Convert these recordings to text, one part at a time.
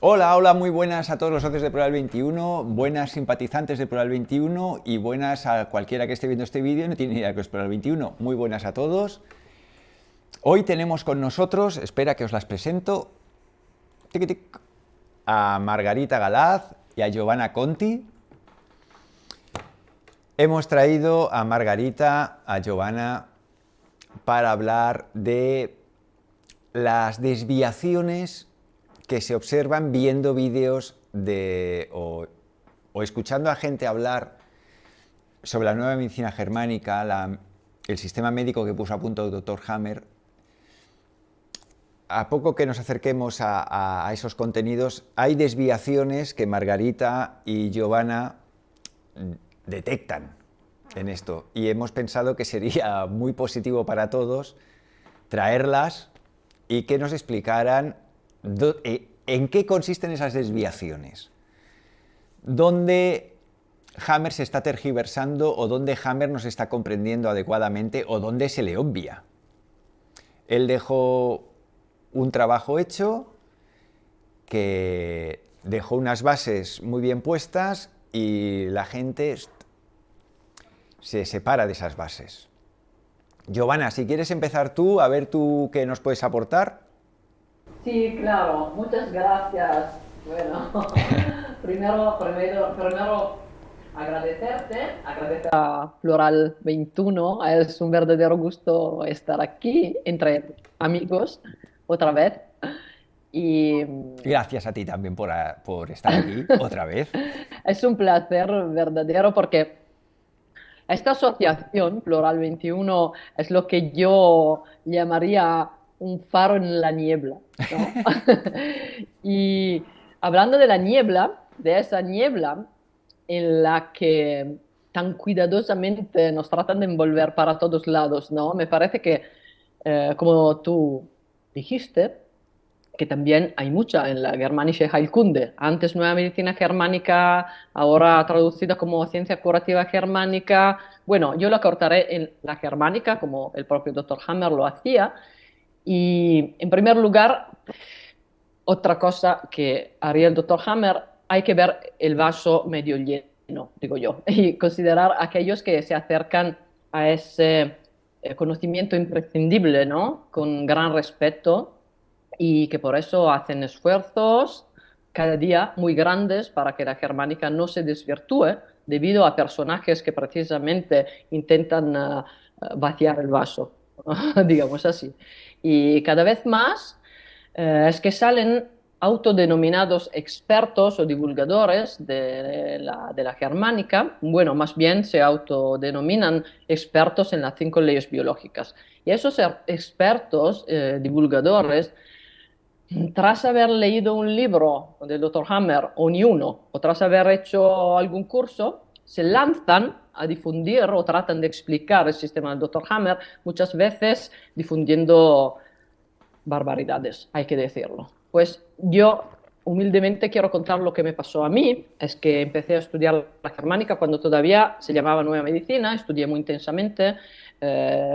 Hola, hola, muy buenas a todos los socios de Plural 21, buenas simpatizantes de Plural 21 y buenas a cualquiera que esté viendo este vídeo y no tiene ni idea que es Plural 21. Muy buenas a todos. Hoy tenemos con nosotros, espera que os las presento, tic, tic, a Margarita Galaz y a Giovanna Conti. Hemos traído a Margarita, a Giovanna, para hablar de las desviaciones que se observan viendo vídeos o escuchando a gente hablar sobre la nueva medicina germánica, el sistema médico que puso a punto el doctor Hammer. A poco que nos acerquemos a esos contenidos, hay desviaciones que Margarita y Giovanna detectan en esto. Y hemos pensado que sería muy positivo para todos traerlas y que nos explicaran en qué consisten esas desviaciones. ¿Dónde Hammer se está tergiversando o dónde Hammer no se está comprendiendo adecuadamente o dónde se le obvia? Él dejó un trabajo hecho que dejó unas bases muy bien puestas y la gente se separa de esas bases. Giovanna, si quieres empezar tú, a ver tú qué nos puedes aportar. Sí, claro, muchas gracias. Bueno, primero agradecer a Floral 21. Es un verdadero gusto estar aquí entre amigos otra vez. Y Gracias a ti también por estar aquí otra vez. es un placer verdadero porque esta asociación, Plural 21, es lo que yo llamaría un faro en la niebla, ¿no? Y hablando de la niebla, de esa niebla en la que tan cuidadosamente nos tratan de envolver para todos lados, ¿no? Me parece que, como tú dijiste, que también hay mucha en la Germanische Heilkunde. Antes Nueva Medicina Germánica, ahora traducida como Ciencia Curativa Germánica. Bueno, yo lo cortaré en la Germánica, como el propio doctor Hammer lo hacía. Y en primer lugar, otra cosa que haría el doctor Hammer, hay que ver el vaso medio lleno, digo yo, y considerar a aquellos que se acercan a ese conocimiento imprescindible, ¿no? Con gran respeto y que por eso hacen esfuerzos cada día muy grandes para que la germánica no se desvirtúe debido a personajes que precisamente intentan vaciar el vaso, digamos así. Y cada vez más es que salen autodenominados expertos o divulgadores de la germánica, bueno, más bien se autodenominan expertos en las 5 leyes biológicas. Y esos expertos, divulgadores, tras haber leído un libro del doctor Hammer o ni uno, o tras haber hecho algún curso, se lanzan a difundir o tratan de explicar el sistema del doctor Hammer, muchas veces difundiendo barbaridades, hay que decirlo. Pues yo humildemente quiero contar lo que me pasó a mí. Es que empecé a estudiar la germánica cuando todavía se llamaba Nueva Medicina, estudié muy intensamente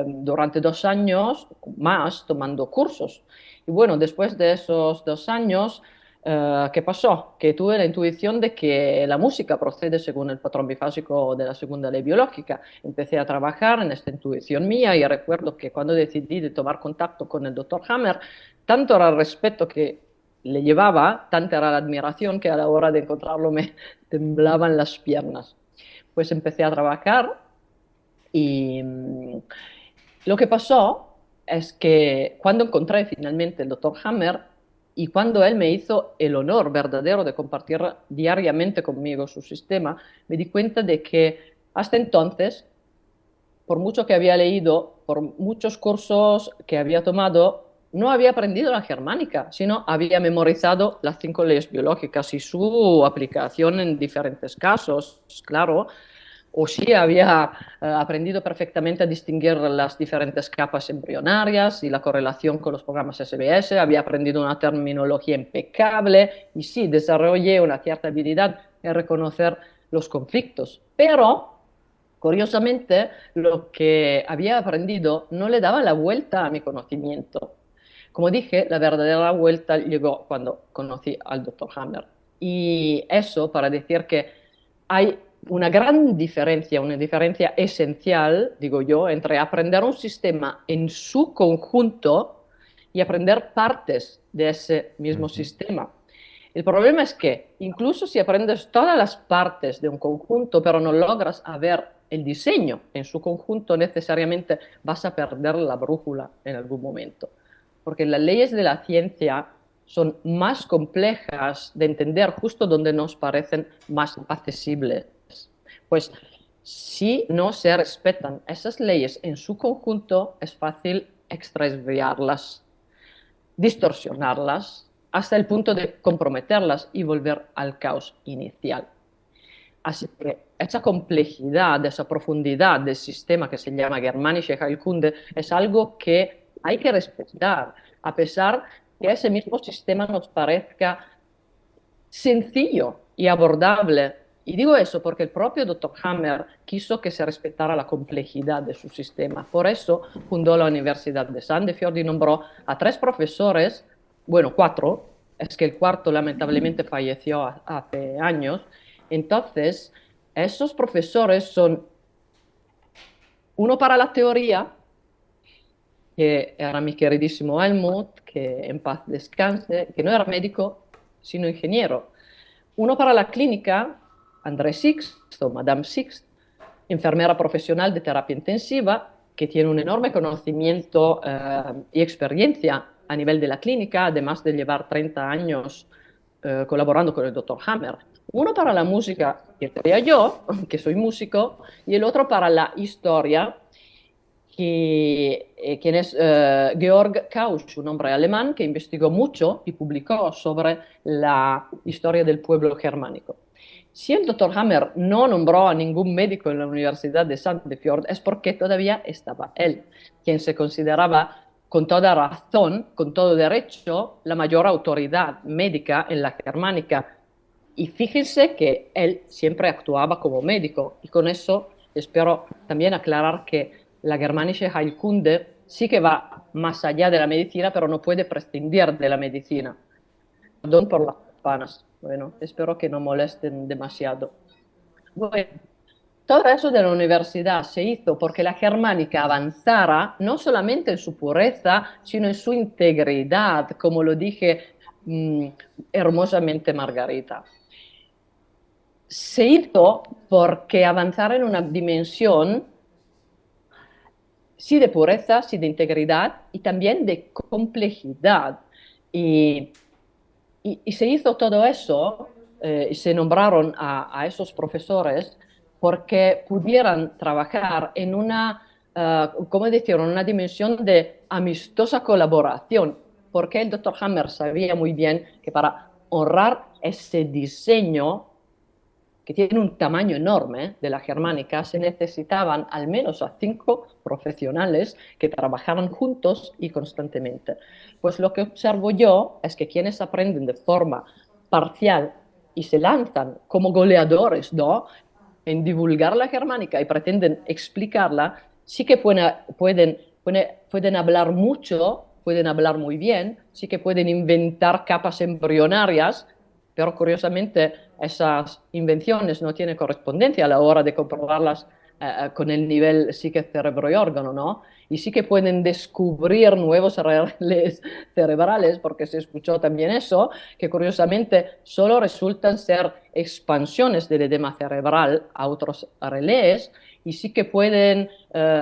durante 2 años más tomando cursos. Y bueno, después de esos 2 años, ¿qué pasó? Que tuve la intuición de que la música procede según el patrón bifásico de la segunda ley biológica. Empecé a trabajar en esta intuición mía y recuerdo que cuando decidí de tomar contacto con el doctor Hammer, tanto era el respeto que le llevaba, tanta era la admiración que a la hora de encontrarlo me temblaban las piernas. Pues empecé a trabajar y lo que pasó es que cuando encontré finalmente el doctor Hammer y cuando él me hizo el honor verdadero de compartir diariamente conmigo su sistema, me di cuenta de que hasta entonces, por mucho que había leído, por muchos cursos que había tomado, no había aprendido la germánica, sino había memorizado las 5 leyes biológicas y su aplicación en diferentes casos, claro, o sí había aprendido perfectamente a distinguir las diferentes capas embrionarias y la correlación con los programas SBS, había aprendido una terminología impecable y sí, desarrollé una cierta habilidad en reconocer los conflictos, pero curiosamente lo que había aprendido no le daba la vuelta a mi conocimiento. Como dije, la verdadera vuelta llegó cuando conocí al doctor Hammer. Y eso para decir que hay una diferencia esencial, digo yo, entre aprender un sistema en su conjunto y aprender partes de ese mismo Ujú. sistema. El problema es que incluso si aprendes todas las partes de un conjunto, pero no logras ver el diseño en su conjunto, necesariamente vas a perder la brújula en algún momento. Porque las leyes de la ciencia son más complejas de entender justo donde nos parecen más accesibles. Pues si no se respetan esas leyes en su conjunto, es fácil extraviarlas, distorsionarlas, hasta el punto de comprometerlas y volver al caos inicial. Así que esa complejidad, esa profundidad del sistema que se llama Germanische Heilkunde es algo que hay que respetar, a pesar que ese mismo sistema nos parezca sencillo y abordable. Y digo eso porque el propio Dr. Hammer quiso que se respetara la complejidad de su sistema. Por eso fundó la Universidad de Sandefjord y nombró a 3 profesores, bueno, 4, es que el cuarto lamentablemente falleció hace años. Entonces, esos profesores son uno para la teoría, que era mi queridísimo Helmut, que en paz descanse, que no era médico, sino ingeniero. Uno para la clínica, André Sixt o Madame Sixt, enfermera profesional de terapia intensiva, que tiene un enorme conocimiento y experiencia a nivel de la clínica, además de llevar 30 años colaborando con el doctor Hammer. Uno para la música, que sería yo, que soy músico, y el otro para la historia, quien es Georg Kausch, un hombre alemán que investigó mucho y publicó sobre la historia del pueblo germánico. Si el doctor Hammer no nombró a ningún médico en la Universidad de Sandefjord es porque todavía estaba él, quien se consideraba con toda razón, con todo derecho, la mayor autoridad médica en la germánica. Y fíjense que él siempre actuaba como médico y con eso espero también aclarar que la Germanische Heilkunde sí que va más allá de la medicina, pero no puede prescindir de la medicina. Perdón por las campanas. Bueno, espero que no molesten demasiado. Bueno, todo eso de la universidad se hizo porque la germánica avanzara no solamente en su pureza, sino en su integridad, como lo dije hermosamente Margarita. Se hizo porque avanzara en una dimensión sí de pureza, sí de integridad y también de complejidad. Y, y se hizo todo eso y se nombraron a esos profesores porque pudieran trabajar en una, ¿cómo decirlo?, en una dimensión de amistosa colaboración, porque el doctor Hammer sabía muy bien que para honrar ese diseño que tiene un tamaño enorme de la germánica, se necesitaban al menos a 5 profesionales que trabajaran juntos y constantemente. Pues lo que observo yo es que quienes aprenden de forma parcial y se lanzan como goleadores, ¿no?, en divulgar la germánica y pretenden explicarla, sí que pueden hablar mucho, pueden hablar muy bien, sí que pueden inventar capas embrionarias, pero curiosamente esas invenciones no tienen correspondencia a la hora de comprobarlas con el nivel psique, cerebro y órgano, ¿no? Y sí que pueden descubrir nuevos relés cerebrales, porque se escuchó también eso, que curiosamente solo resultan ser expansiones del edema cerebral a otros relés, y sí que pueden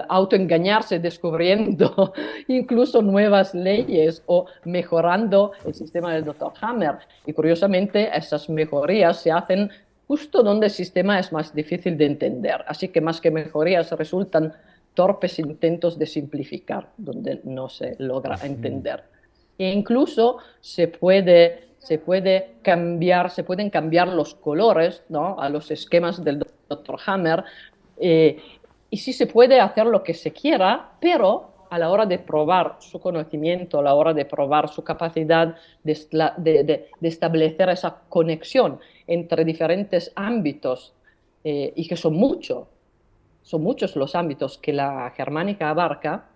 autoengañarse descubriendo incluso nuevas leyes o mejorando el sistema del Dr. Hammer. Y curiosamente, esas mejorías se hacen justo donde el sistema es más difícil de entender. Así que más que mejorías resultan torpes intentos de simplificar, donde no se logra entender. E incluso se pueden cambiar los colores, ¿no?, a los esquemas del Dr. Hammer, eh, y sí se puede hacer lo que se quiera, pero a la hora de probar su conocimiento, a la hora de probar su capacidad de establecer esa conexión entre diferentes ámbitos, y que son muchos los ámbitos que la germánica abarca,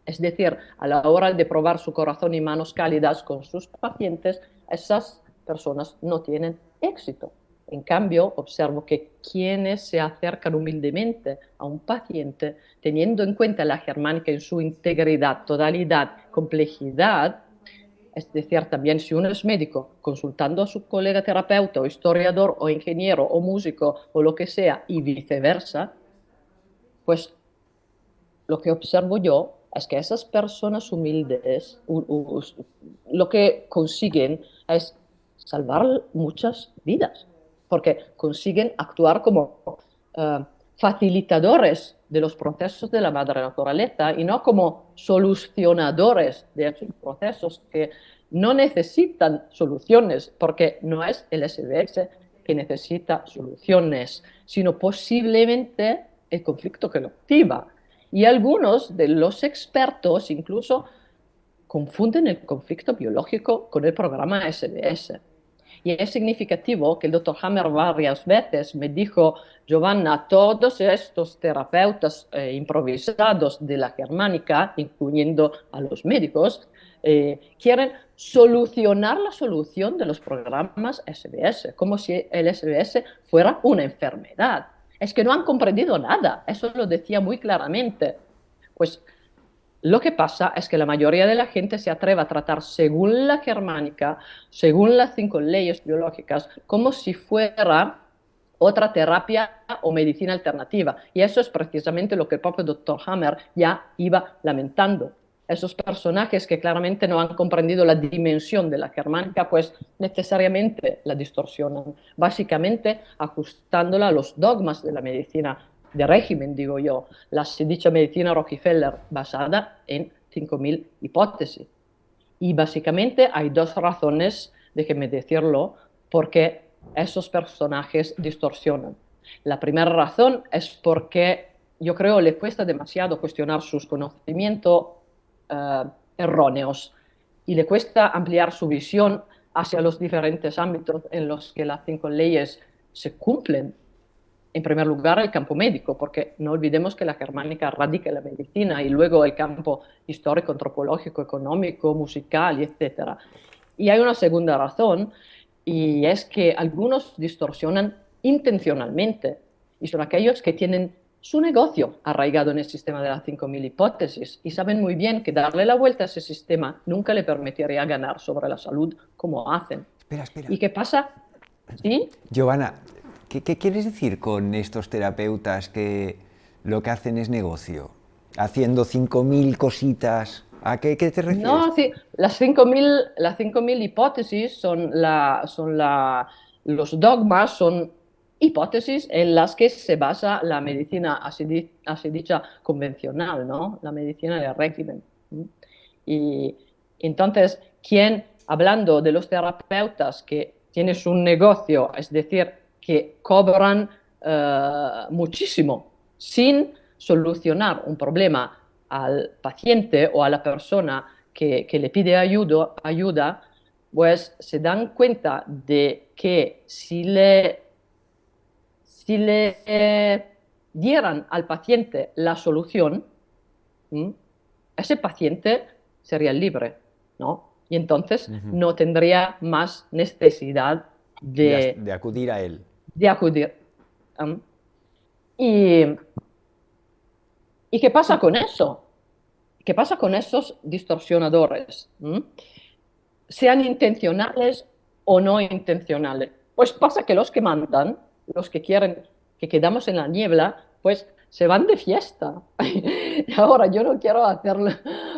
Es decir, a la hora de probar su corazón y manos cálidas con sus pacientes, esas personas no tienen éxito. En cambio, observo que quienes se acercan humildemente a un paciente, teniendo en cuenta la germánica en su integridad, totalidad, complejidad, es decir, también si uno es médico, consultando a su colega terapeuta o historiador o ingeniero o músico o lo que sea y viceversa, pues lo que observo yo es que esas personas humildes lo que consiguen es salvar muchas vidas, porque consiguen actuar como eh, facilitadores de los procesos de la madre naturaleza y no como solucionadores de esos procesos que no necesitan soluciones, porque no es el SBS que necesita soluciones, sino posiblemente el conflicto que lo activa. Y algunos de los expertos incluso confunden el conflicto biológico con el programa SBS. Y es significativo que el doctor Hammer varias veces me dijo, Giovanna, todos estos terapeutas improvisados de la germánica, incluyendo a los médicos, quieren solucionar la solución de los programas SBS, como si el SBS fuera una enfermedad. Es que no han comprendido nada, eso lo decía muy claramente. Pues lo que pasa es que la mayoría de la gente se atreve a tratar según la germánica, según las 5 leyes biológicas, como si fuera otra terapia o medicina alternativa. Y eso es precisamente lo que el propio doctor Hammer ya iba lamentando. Esos personajes que claramente no han comprendido la dimensión de la germánica, pues necesariamente la distorsionan, básicamente ajustándola a los dogmas de la medicina de régimen, digo yo, la dicha medicina Rockefeller basada en 5.000 hipótesis. Y básicamente hay dos razones, déjeme decirlo, porque esos personajes distorsionan. La primera razón es porque yo creo le cuesta demasiado cuestionar sus conocimientos erróneos y le cuesta ampliar su visión hacia los diferentes ámbitos en los que las 5 leyes se cumplen. En primer lugar, el campo médico, porque no olvidemos que la germánica radica en la medicina y luego el campo histórico, antropológico, económico, musical, etc. Y hay una segunda razón, y es que algunos distorsionan intencionalmente, y son aquellos que tienen su negocio arraigado en el sistema de las 5.000 hipótesis y saben muy bien que darle la vuelta a ese sistema nunca le permitiría ganar sobre la salud como hacen. Espera, espera. ¿Y qué pasa? ¿Sí? Giovanna, ¿qué quieres decir con estos terapeutas que lo que hacen es negocio? Haciendo 5.000 cositas. ¿A qué te refieres? No, sí, las 5.000 hipótesis los dogmas son hipótesis en las que se basa la medicina así dicha convencional, ¿no? La medicina de régimen. Y entonces, hablando de los terapeutas que tienen un negocio, es decir, que cobran muchísimo sin solucionar un problema al paciente o a la persona que le pide ayuda, pues se dan cuenta de que si le dieran al paciente la solución, ¿m? ese paciente sería libre, ¿no? Y entonces no tendría más necesidad De acudir a él. de acudir. ¿M? ¿Y, ¿Y qué pasa con eso? ¿Qué pasa con esos distorsionadores? Sean intencionales o no intencionales. Pues pasa que los que mandan, los que quieren que quedamos en la niebla, pues se van de fiesta. Y ahora yo no quiero hacer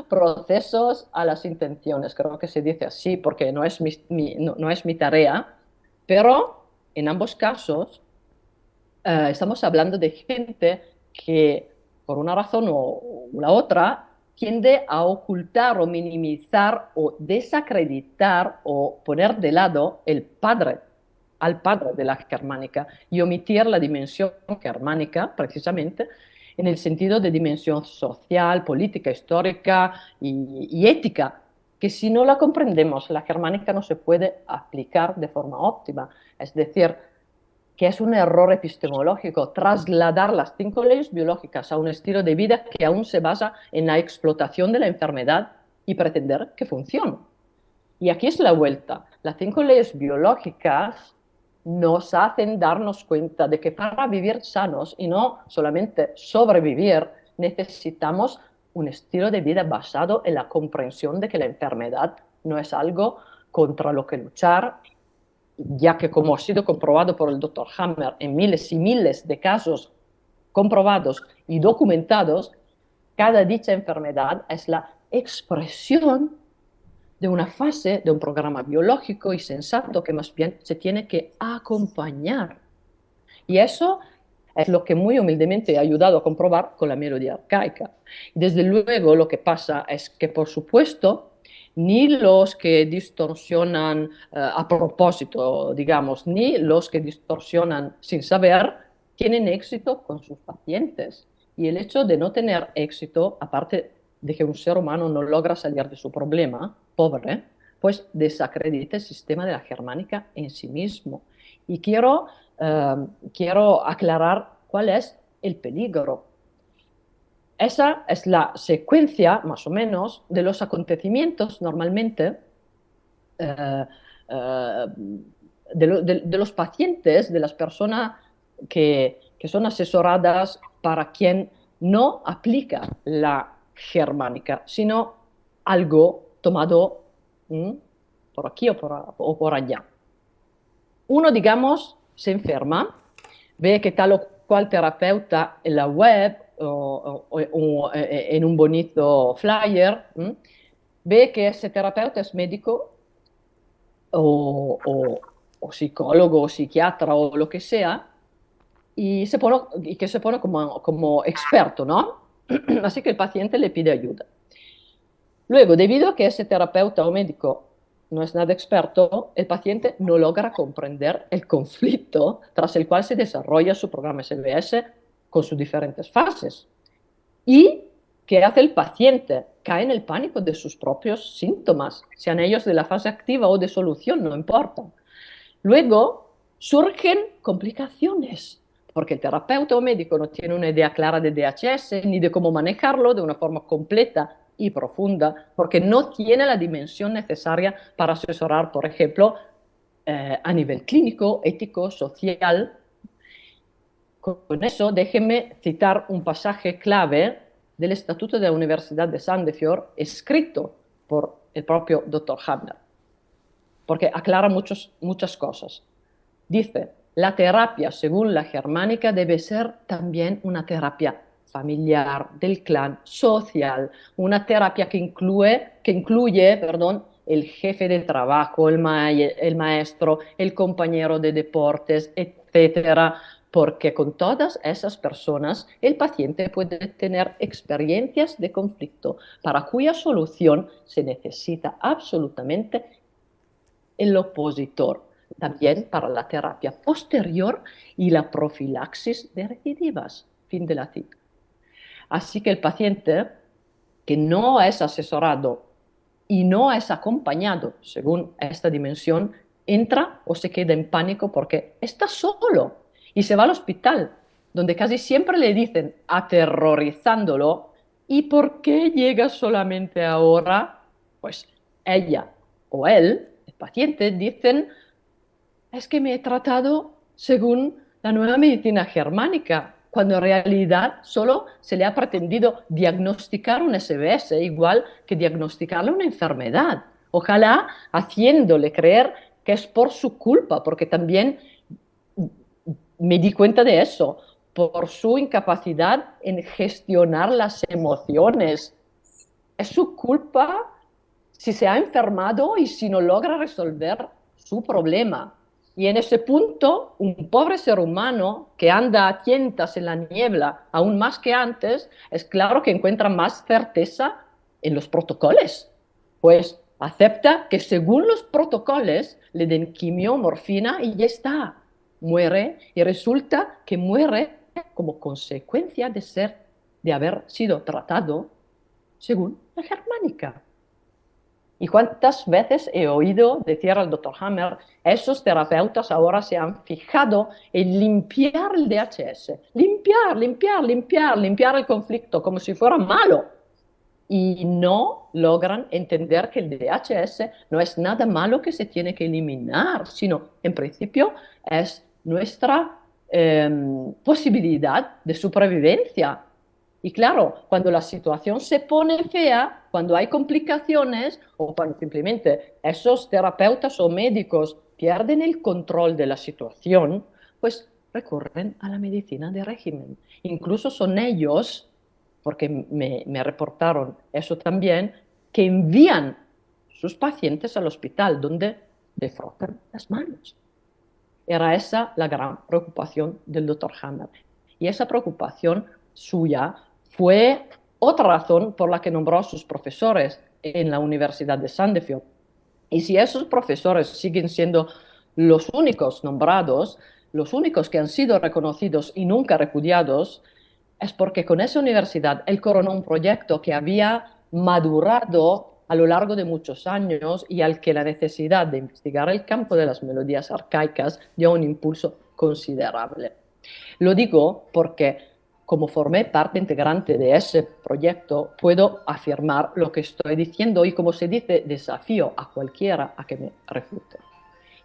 procesos a las intenciones, creo que se dice así porque no es no es mi tarea, pero en ambos casos estamos hablando de gente que por una razón o la otra tiende a ocultar o minimizar o desacreditar o poner de lado al padre de la germánica y omitir la dimensión germánica precisamente en el sentido de dimensión social, política, histórica y ética, que si no la comprendemos, la germánica no se puede aplicar de forma óptima. Es decir, que es un error epistemológico trasladar las 5 leyes biológicas a un estilo de vida que aún se basa en la explotación de la enfermedad y pretender que funcione. Y aquí es la vuelta. Las 5 leyes biológicas nos hacen darnos cuenta de que para vivir sanos y no solamente sobrevivir, necesitamos un estilo de vida basado en la comprensión de que la enfermedad no es algo contra lo que luchar, ya que como ha sido comprobado por el doctor Hammer en miles y miles de casos comprobados y documentados, cada dicha enfermedad es la expresión de una fase de un programa biológico y sensato que más bien se tiene que acompañar. Y eso es lo que muy humildemente he ayudado a comprobar con la melodía arcaica. Desde luego lo que pasa es que, por supuesto, ni los que distorsionan a propósito, digamos, ni los que distorsionan sin saber, tienen éxito con sus pacientes. Y el hecho de no tener éxito, aparte de que un ser humano no logra salir de su problema, pobre, pues desacredita el sistema de la germánica en sí mismo. Y quiero aclarar cuál es el peligro. Esa es la secuencia, más o menos, de los acontecimientos normalmente eh, eh, de los pacientes, de las personas que son asesoradas para quien no aplica la germánica, sino algo tomado por aquí o por allá. Uno, digamos, se enferma, ve que tal o cual terapeuta en la web o en un bonito flyer, ve que ese terapeuta es médico o psicólogo o psiquiatra o lo que sea, y que se pone como experto, ¿no? Así que el paciente le pide ayuda. Luego, debido a que ese terapeuta o médico no es nada experto, el paciente no logra comprender el conflicto tras el cual se desarrolla su programa SBS con sus diferentes fases. ¿Y qué hace el paciente? Cae en el pánico de sus propios síntomas, sean ellos de la fase activa o de solución, no importa. Luego surgen complicaciones, porque el terapeuta o médico no tiene una idea clara de DHS ni de cómo manejarlo de una forma completa y profunda, porque no tiene la dimensión necesaria para asesorar, por ejemplo, a nivel clínico, ético, social. Con eso, déjenme citar un pasaje clave del Estatuto de la Universidad de Sandefjord, escrito por el propio Dr. Hammer, porque aclara muchas cosas. Dice, la terapia, según la germánica, debe ser también una terapia familiar, del clan, social, una terapia que incluye, el jefe de trabajo, el maestro, el compañero de deportes, etcétera, porque con todas esas personas el paciente puede tener experiencias de conflicto para cuya solución se necesita absolutamente el opositor, también para la terapia posterior y la profilaxis de recidivas. Fin de la cita. Así que el paciente que no es asesorado y no es acompañado según esta dimensión, entra o se queda en pánico porque está solo y se va al hospital, donde casi siempre le dicen, aterrorizándolo, ¿y por qué llega solamente ahora? Pues ella o él, el paciente, dicen, es que me he tratado según la nueva medicina germánica, cuando en realidad solo se le ha pretendido diagnosticar un SBS, igual que diagnosticarle una enfermedad. Ojalá haciéndole creer que es por su culpa, porque también me di cuenta de eso, por su incapacidad en gestionar las emociones. Es su culpa si se ha enfermado y si no logra resolver su problema. Y en ese punto, un pobre ser humano que anda a tientas en la niebla, aún más que antes, es claro que encuentra más certeza en los protocolos. Pues acepta que según los protocolos le den quimio, morfina y ya está. Muere y resulta que muere como consecuencia de haber sido tratado según la germánica. ¿Y cuántas veces he oído decir al doctor Hammer, esos terapeutas ahora se han fijado en limpiar el DHS, limpiar, limpiar, limpiar, limpiar el conflicto como si fuera malo? Y no logran entender que el DHS no es nada malo que se tiene que eliminar, sino en principio es nuestra posibilidad de supervivencia. Y claro, cuando la situación se pone fea, cuando hay complicaciones o cuando simplemente esos terapeutas o médicos pierden el control de la situación, pues recurren a la medicina de régimen. Incluso son ellos, porque me reportaron eso también, que envían sus pacientes al hospital donde le frotan las manos. Era esa la gran preocupación del doctor Hammer. Y esa preocupación suya fue otra razón por la que nombró a sus profesores en la Universidad de Sandefjord. Y si esos profesores siguen siendo los únicos nombrados, los únicos que han sido reconocidos y nunca repudiados, es porque con esa universidad él coronó un proyecto que había madurado a lo largo de muchos años y al que la necesidad de investigar el campo de las melodías arcaicas dio un impulso considerable. Lo digo porque, como formé parte integrante de ese proyecto, puedo afirmar lo que estoy diciendo y, como se dice, desafío a cualquiera a que me refute.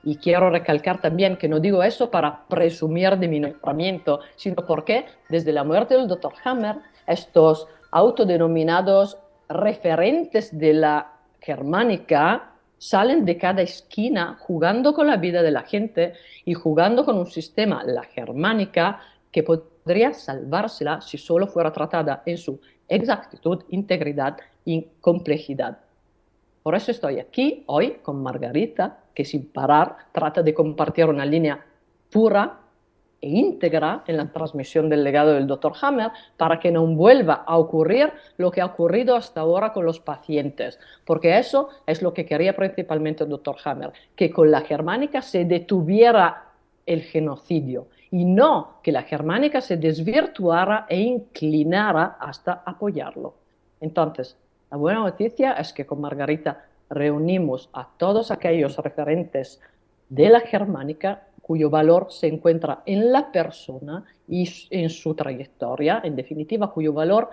Y quiero recalcar también que no digo eso para presumir de mi nombramiento, sino porque desde la muerte del doctor Hammer, estos autodenominados referentes de la germánica salen de cada esquina jugando con la vida de la gente y jugando con un sistema, la germánica, que podría salvársela si solo fuera tratada en su exactitud, integridad y complejidad. Por eso estoy aquí hoy con Margarita, que sin parar trata de compartir una línea pura e íntegra en la transmisión del legado del doctor Hammer para que no vuelva a ocurrir lo que ha ocurrido hasta ahora con los pacientes, porque eso es lo que quería principalmente el doctor Hammer, que con la germánica se detuviera el genocidio y no que la germánica se desvirtuara e inclinara hasta apoyarlo. Entonces, la buena noticia es que con Margarita reunimos a todos aquellos referentes de la germánica cuyo valor se encuentra en la persona y en su trayectoria, en definitiva, cuyo valor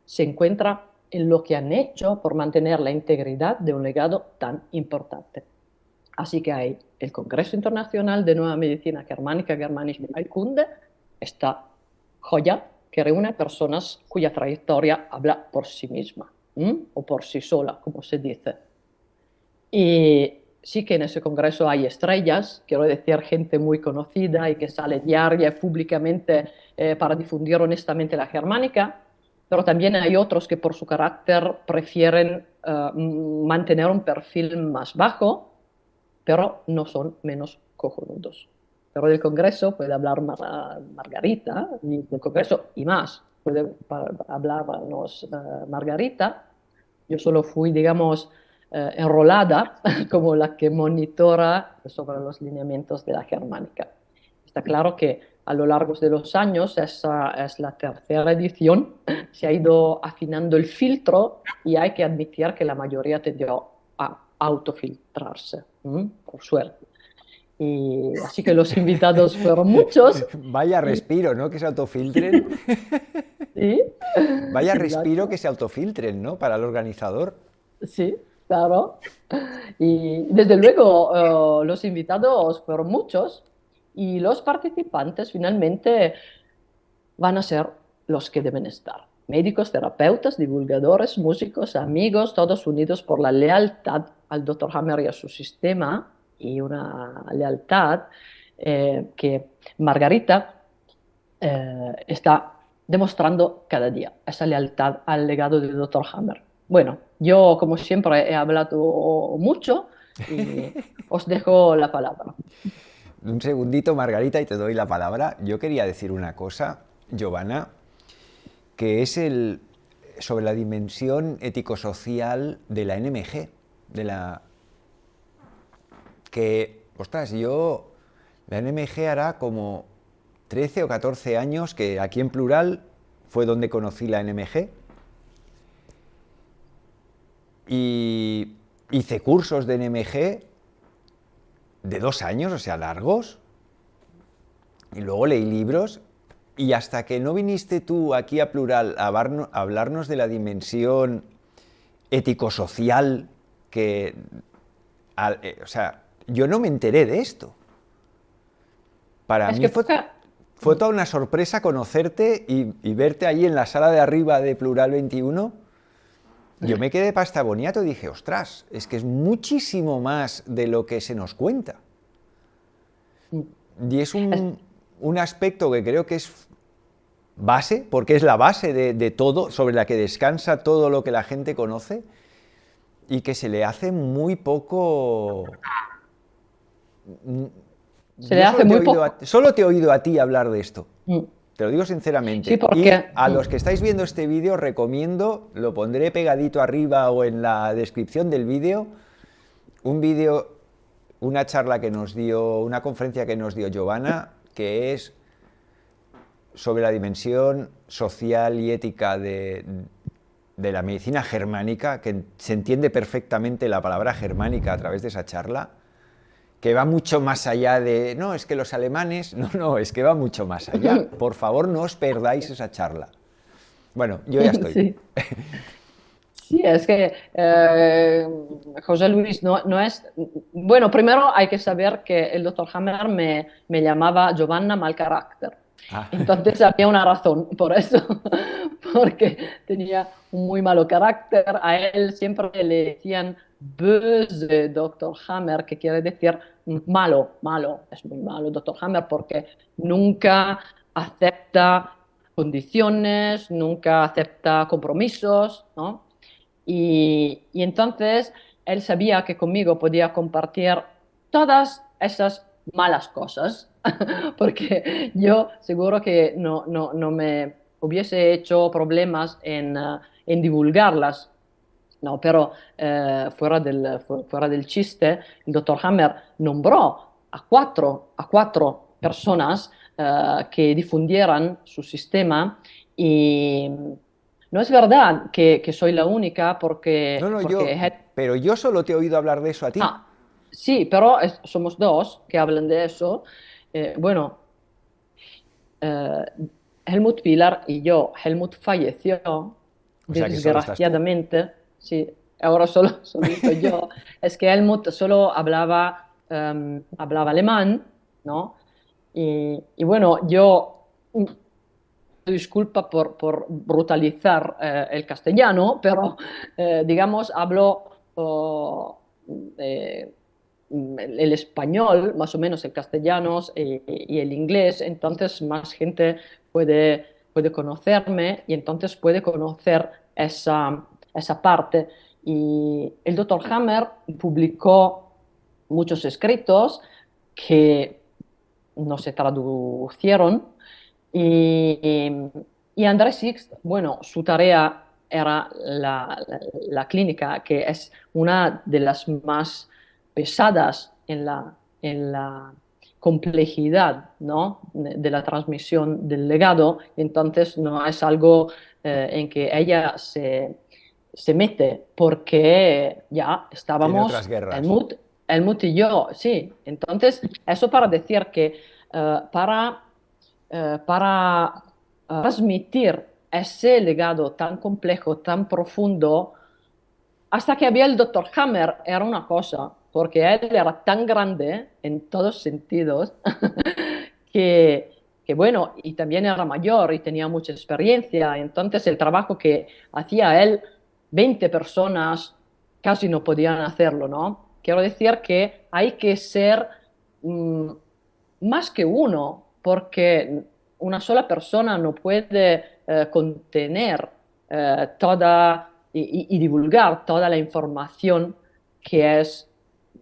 se encuentra en lo que han hecho por mantener la integridad de un legado tan importante. Así que hay el Congreso Internacional de Nueva Medicina Germánica, Germanische Heilkunde, esta joya que reúne personas cuya trayectoria habla por sí misma, o por sí sola, como se dice. Y sí que en ese congreso hay estrellas, quiero decir, gente muy conocida y que sale diaria y públicamente para difundir honestamente la germánica, pero también hay otros que por su carácter prefieren mantener un perfil más bajo, pero no son menos cojonudos. Pero del Congreso puede hablar Margarita, y del Congreso y más puede hablarnos Margarita. Yo solo fui, digamos, enrolada como la que monitora sobre los lineamientos de la germánica. Está claro que a lo largo de los años, esa es la tercera edición, se ha ido afinando el filtro y hay que admitir que la mayoría tendió a autofiltrarse, por suerte. Y así que los invitados fueron muchos. Vaya respiro, ¿no? Que se autofiltren. Sí, Vaya respiro que exacto. se autofiltren, ¿no? Para el organizador. Sí, claro. Y desde luego los invitados fueron muchos y los participantes finalmente van a ser los que deben estar. Médicos, terapeutas, divulgadores, músicos, amigos, todos unidos por la lealtad al doctor Hammer y a su sistema y una lealtad que Margarita está demostrando cada día, esa lealtad al legado del doctor Hammer. Bueno, yo como siempre he hablado mucho y os dejo la palabra. Un segundito, Margarita, y te doy la palabra. Yo quería decir una cosa, Giovanna, que es sobre la dimensión ético-social de la NMG, ostras, la NMG hará como 13 o 14 años que aquí en plural fue donde conocí la NMG. Y hice cursos de NMG de 2 años, o sea, largos, y luego leí libros, y hasta que no viniste tú aquí a Plural a hablarnos de la dimensión ético-social o sea, yo no me enteré de esto. Para Es mí que fue toda una sorpresa conocerte y verte ahí en la sala de arriba de Plural 21. Yo me quedé pasta boniato y dije, ostras, es que es muchísimo más de lo que se nos cuenta. Y es un aspecto que creo que es base, porque es la base de todo, sobre la que descansa todo lo que la gente conoce, y que se le hace muy poco. se le Yo hace muy poco. solo te he oído a ti hablar de esto. Mm. Te lo digo Sí, sinceramente. Y porque a los que estáis viendo este vídeo, recomiendo, lo pondré pegadito arriba o en la descripción del vídeo, un vídeo, una charla que nos dio, una conferencia que nos dio Giovanna, que es sobre la dimensión social y ética de la medicina germánica, que se entiende perfectamente la palabra germánica a través de esa charla, que va mucho más allá de, no, es que los alemanes, no, es que va mucho más allá. Por favor, no os perdáis esa charla. Bueno, yo ya estoy. sí. Sí, es que José Luis no es... Bueno, primero hay que saber que el doctor Hammer me llamaba Giovanna mal carácter. Ah. Entonces había una razón por eso, porque tenía un muy malo carácter. A él siempre le decían böse doctor Hammer, que quiere decir malo, malo, es muy malo doctor Hammer, porque nunca acepta condiciones, nunca acepta compromisos, ¿no? Y entonces él sabía que conmigo podía compartir todas esas malas cosas, porque yo seguro que no me hubiese hecho problemas en divulgarlas. No, pero fuera del chiste, el doctor Hammer nombró a cuatro personas que difundieran su sistema y no es verdad que soy la única No, no, porque pero yo solo te he oído hablar de eso a ti. sí, pero somos dos que hablan de eso. Bueno, eh, Helmut Pilar y yo. Helmut falleció, O sea que solo estás tú. desgraciadamente. Sí, ahora solo estoy yo. Es que Helmut solo hablaba alemán, ¿no? Y bueno, yo disculpa por brutalizar el castellano, pero digamos, hablo eh, el español, más o menos el castellano y el inglés, entonces más gente puede conocerme y entonces puede conocer esa parte. Y el doctor Hammer publicó muchos escritos que no se traducieron y, y Andrés Sixt, bueno, su tarea era la clínica, que es una de las más pesadas en la complejidad, ¿no? de la transmisión del legado. Entonces, no es algo en que ella se mete, porque ya Tiene otras estábamos, guerras. Helmut y yo, sí. Entonces, eso para decir que para transmitir ese legado tan complejo, tan profundo, hasta que había el doctor Hammer, era una cosa, porque él era tan grande en todos sentidos que bueno, y también era mayor y tenía mucha experiencia. Entonces el trabajo que hacía él, 20 personas casi no podían hacerlo, ¿no? Quiero decir que hay que ser mm, más que uno, porque una sola persona no puede contener toda y divulgar toda la información que es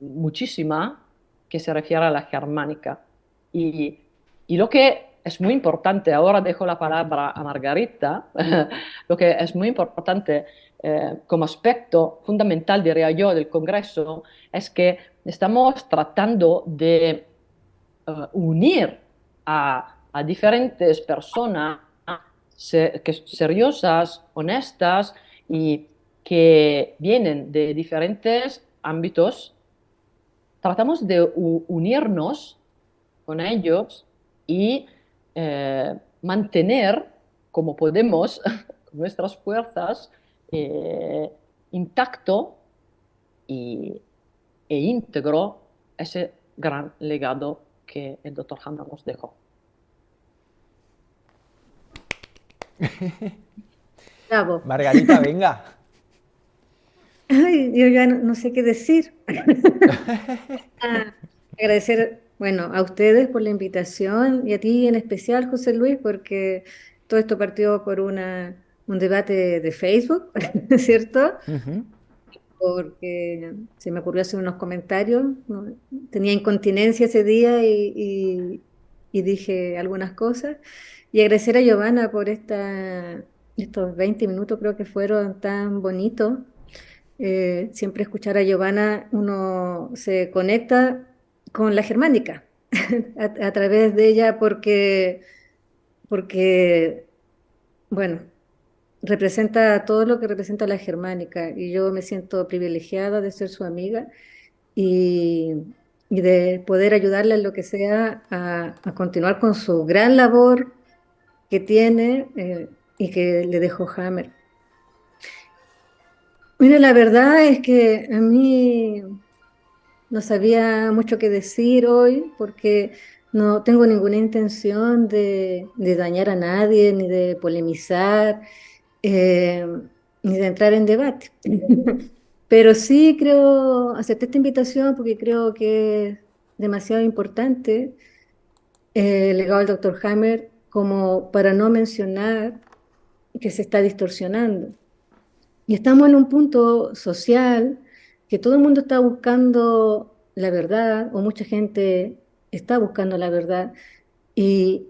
muchísima que se refiere a la germánica. Y, y lo que es muy importante, ahora dejo la palabra a Margarita, lo que es muy importante como aspecto fundamental, diría yo, del Congreso es que estamos tratando de unir a diferentes personas seriosas, honestas y que vienen de diferentes ámbitos, tratamos de unirnos con ellos y mantener como podemos con nuestras fuerzas eh, intacto y, e íntegro ese gran legado que el doctor Hammer nos dejó. Bravo. Margarita, venga. Ay, yo ya no sé qué decir. Ah, agradecer, bueno, a ustedes por la invitación y a ti en especial, José Luis, porque todo esto partió por un debate de Facebook, ¿cierto? Ujú. Porque se me ocurrió hacer unos comentarios, ¿no? Tenía incontinencia ese día y dije algunas cosas. Y agradecer a Giovanna por estos 20 minutos, creo que fueron tan bonitos. Siempre escuchar a Giovanna uno se conecta con la germánica a través de ella porque, bueno, representa todo lo que representa la germánica y yo me siento privilegiada de ser su amiga y, y de poder ayudarle en lo que sea a continuar con su gran labor que tiene y que le dejó Hammer. Mira, la verdad es que a mí no sabía mucho qué decir hoy porque no tengo ninguna intención de dañar a nadie, ni de polemizar, eh, ni de entrar en debate. Pero sí creo, acepté esta invitación porque creo que es demasiado importante el legado del doctor Hammer como para no mencionar que se está distorsionando. Y estamos en un punto social que todo el mundo está buscando la verdad, o mucha gente está buscando la verdad, y,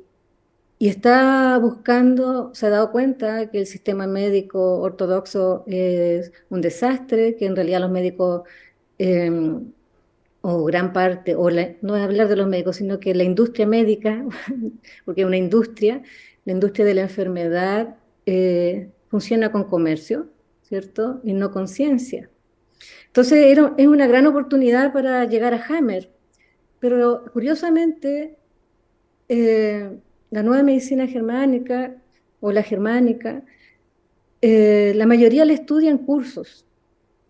y está buscando, se ha dado cuenta que el sistema médico ortodoxo es un desastre, que en realidad los médicos, eh, o gran parte, no voy a hablar de los médicos, sino que la industria médica, porque es una industria, la industria de la enfermedad funciona con comercio, ¿cierto? Y no con ciencia. Entonces es una gran oportunidad para llegar a Hammer, pero curiosamente la nueva medicina germánica o la germánica, la mayoría la estudia en cursos.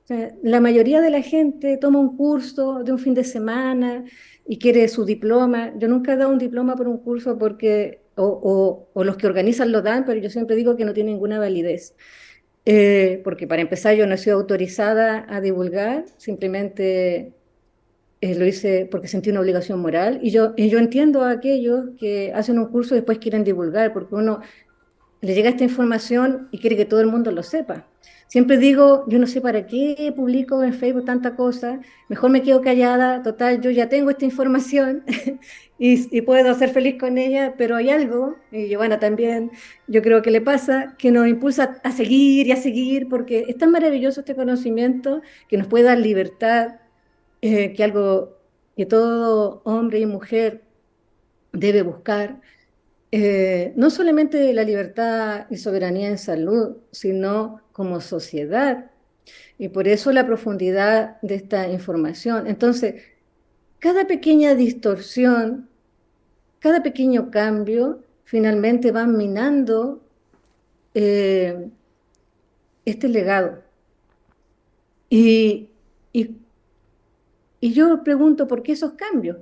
O sea, la mayoría de la gente toma un curso de un fin de semana y quiere su diploma. Yo nunca he dado un diploma por un curso o los que organizan lo dan, pero yo siempre digo que no tiene ninguna validez. Porque para empezar yo no he sido autorizada a divulgar, simplemente lo hice porque sentí una obligación moral y yo entiendo a aquellos que hacen un curso y después quieren divulgar, porque uno le llega esta información y quiere que todo el mundo lo sepa. Siempre digo, yo no sé para qué publico en Facebook tanta cosa, mejor me quedo callada, total, yo ya tengo esta información y puedo ser feliz con ella, pero hay algo, y Giovanna también, yo creo que le pasa, que nos impulsa a seguir y a seguir, porque es tan maravilloso este conocimiento que nos puede dar libertad, que algo que todo hombre y mujer debe buscar, no solamente la libertad y soberanía en salud, sino como sociedad. Y por eso la profundidad de esta información. Entonces, cada pequeña distorsión, cada pequeño cambio, finalmente va minando eh, este legado. Y, y, y yo pregunto, ¿por qué esos cambios?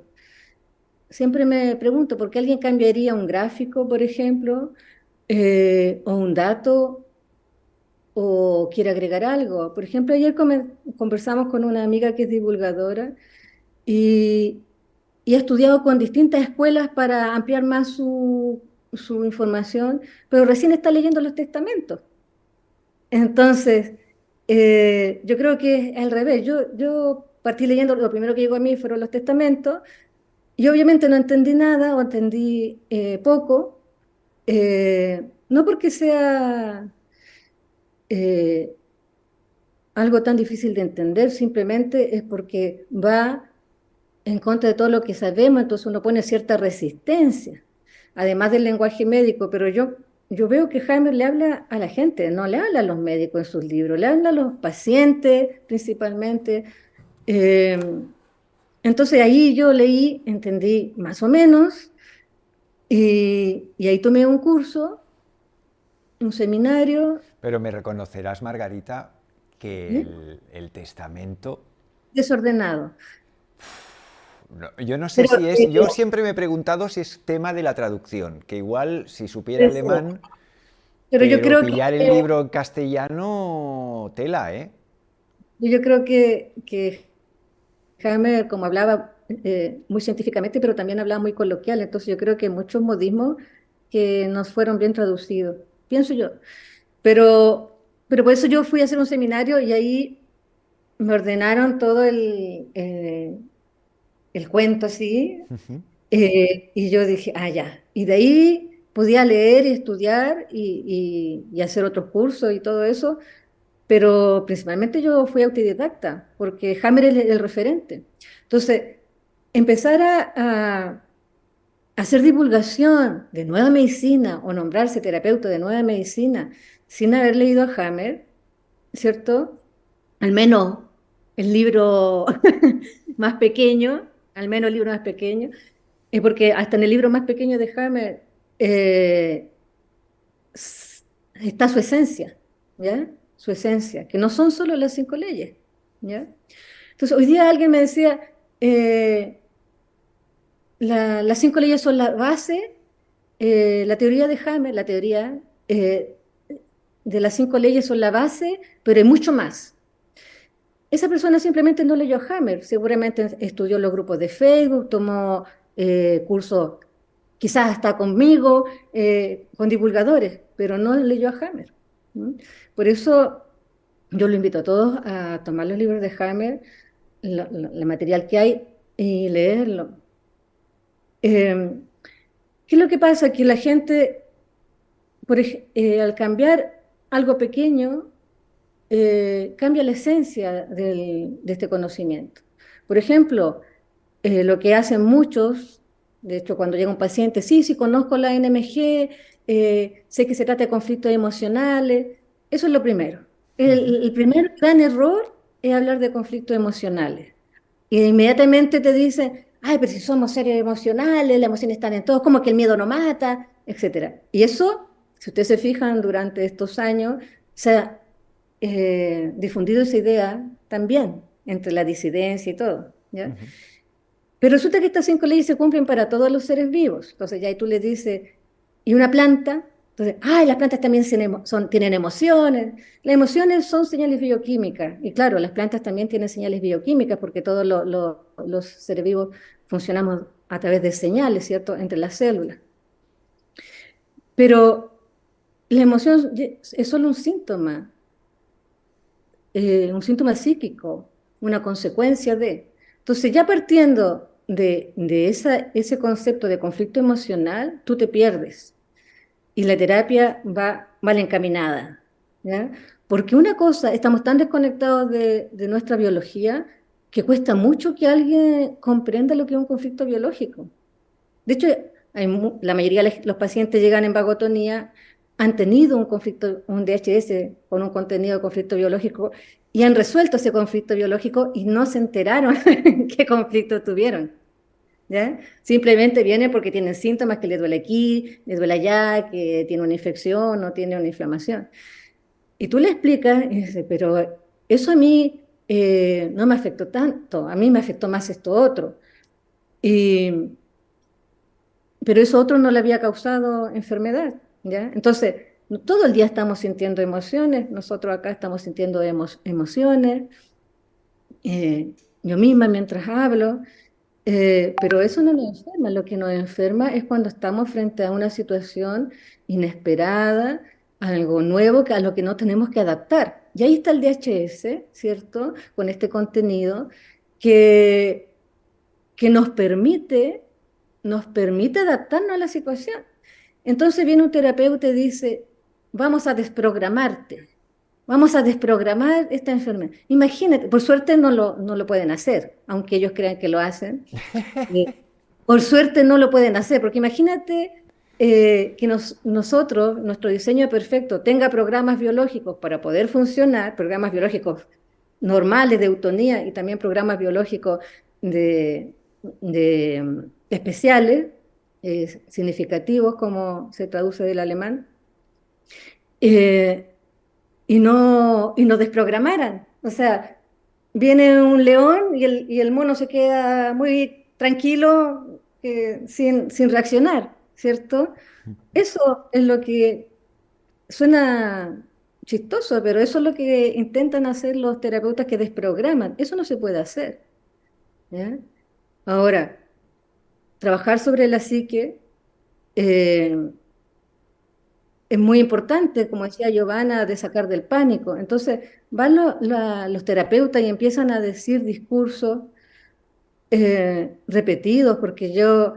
Siempre me pregunto, ¿por qué alguien cambiaría un gráfico, por ejemplo, o un dato, o quiere agregar algo? Por ejemplo, ayer conversamos con una amiga que es divulgadora y, y ha estudiado con distintas escuelas para ampliar más su información, pero recién está leyendo los testamentos. Entonces, yo creo que es al revés. Yo partí leyendo, lo primero que llegó a mí fueron los testamentos, y obviamente no entendí nada o entendí poco, no porque sea eh, algo tan difícil de entender, simplemente es porque va en contra de todo lo que sabemos, entonces uno pone cierta resistencia, además del lenguaje médico, pero yo veo que Jaime le habla a la gente, no le habla a los médicos en sus libros, le habla a los pacientes principalmente, Eh, entonces ahí yo leí, entendí más o menos, y ahí tomé un curso, un seminario, Pero me reconocerás, Margarita, que ¿sí? el testamento, Desordenado. yo no sé Pero, si es, yo siempre me he preguntado si es tema de la traducción, que igual si supiera puede ser. alemán, Pero pero pillar el libro en castellano, tela, ¿eh? yo creo que Hammer, como hablaba muy científicamente, pero también hablaba muy coloquial, entonces yo creo que muchos modismos que nos fueron bien traducidos, pienso yo. Pero por eso yo fui a hacer un seminario y ahí me ordenaron todo el cuento así, y yo dije, ah, ya. Y de ahí podía leer y estudiar y hacer otros cursos y todo eso, pero principalmente yo fui autodidacta, porque Hammer es el referente. Entonces, empezar a hacer divulgación de nueva medicina o nombrarse terapeuta de nueva medicina sin haber leído a Hammer, ¿cierto? Al menos el libro más pequeño, al menos el libro más pequeño, porque hasta en el libro más pequeño de Hammer está su esencia, ¿ya? Su esencia, que no son solo las 5 leyes, ¿ya? Entonces, hoy día alguien me decía, eh, las 5 leyes son la base, la teoría de Hammer, la teoría de las 5 leyes son la base, pero hay mucho más. Esa persona simplemente no leyó a Hammer, seguramente estudió los grupos de Facebook, tomó cursos, quizás hasta conmigo, con divulgadores, pero no leyó a Hammer. ¿Mm? Por eso yo lo invito a todos a tomar los libros de Hammer, el material que hay, y leerlo. Eh, ¿Qué es lo que pasa? Que la gente, al cambiar algo pequeño, cambia la esencia de este conocimiento. Por ejemplo, lo que hacen muchos, de hecho, cuando llega un paciente, sí, sí, conozco la NMG, sé que se trata de conflictos emocionales, eso es lo primero. El primer gran error es hablar de conflictos emocionales. Y inmediatamente te dicen, ay, pero si somos seres emocionales, las emociones están en todos, como que el miedo no mata, etcétera. Y eso, si ustedes se fijan, durante estos años se ha difundido esa idea también entre la disidencia y todo, ¿ya? Pero resulta que estas 5 leyes se cumplen para todos los seres vivos. Entonces ya ahí tú le dices, ¿y una planta? Entonces, ay, las plantas también tienen emociones. Las emociones son señales bioquímicas. Y claro, las plantas también tienen señales bioquímicas porque todos los seres vivos funcionamos a través de señales, ¿cierto?, entre las células. Pero la emoción es solo un síntoma psíquico, una consecuencia de. Entonces, ya partiendo de ese concepto de conflicto emocional, tú te pierdes y la terapia va mal encaminada, ¿ya? Porque una cosa, estamos tan desconectados de nuestra biología que cuesta mucho que alguien comprenda lo que es un conflicto biológico. De hecho, la mayoría de los pacientes llegan en vagotonía, han tenido un conflicto, un DHS con un contenido de conflicto biológico y han resuelto ese conflicto biológico y no se enteraron qué conflicto tuvieron, ¿ya? Simplemente viene porque tienen síntomas que le duele aquí, le duele allá, que tiene una infección o tiene una inflamación. Y tú le explicas, y dice, pero eso a mí no me afectó tanto, a mí me afectó más esto otro. Y pero eso otro no le había causado enfermedad, ¿ya? Entonces, todo el día estamos sintiendo emociones, nosotros acá estamos sintiendo emociones, yo misma mientras hablo, pero eso no nos enferma, lo que nos enferma es cuando estamos frente a una situación inesperada, algo nuevo a lo que no tenemos que adaptar. Y ahí está el DHS, ¿cierto? Con este contenido que que nos permite adaptarnos a la situación. Entonces viene un terapeuta y dice, vamos a desprogramar esta enfermedad. Imagínate, por suerte no lo pueden hacer, aunque ellos crean que lo hacen. Eh, por suerte no lo pueden hacer, porque imagínate que nosotros, nuestro diseño perfecto, tenga programas biológicos para poder funcionar, programas biológicos normales de eutonía y también programas biológicos de, especiales, significativos, como se traduce del alemán, eh, y nos desprogramaran. O sea, viene un león y el mono se queda muy tranquilo, sin reaccionar, ¿cierto? Eso es lo que suena chistoso, pero eso es lo que intentan hacer los terapeutas que desprograman. Eso no se puede hacer, ¿ya? Ahora, trabajar sobre la psique eh, es muy importante, como decía Giovanna, de sacar del pánico. Entonces, van los terapeutas y empiezan a decir discursos repetidos, porque yo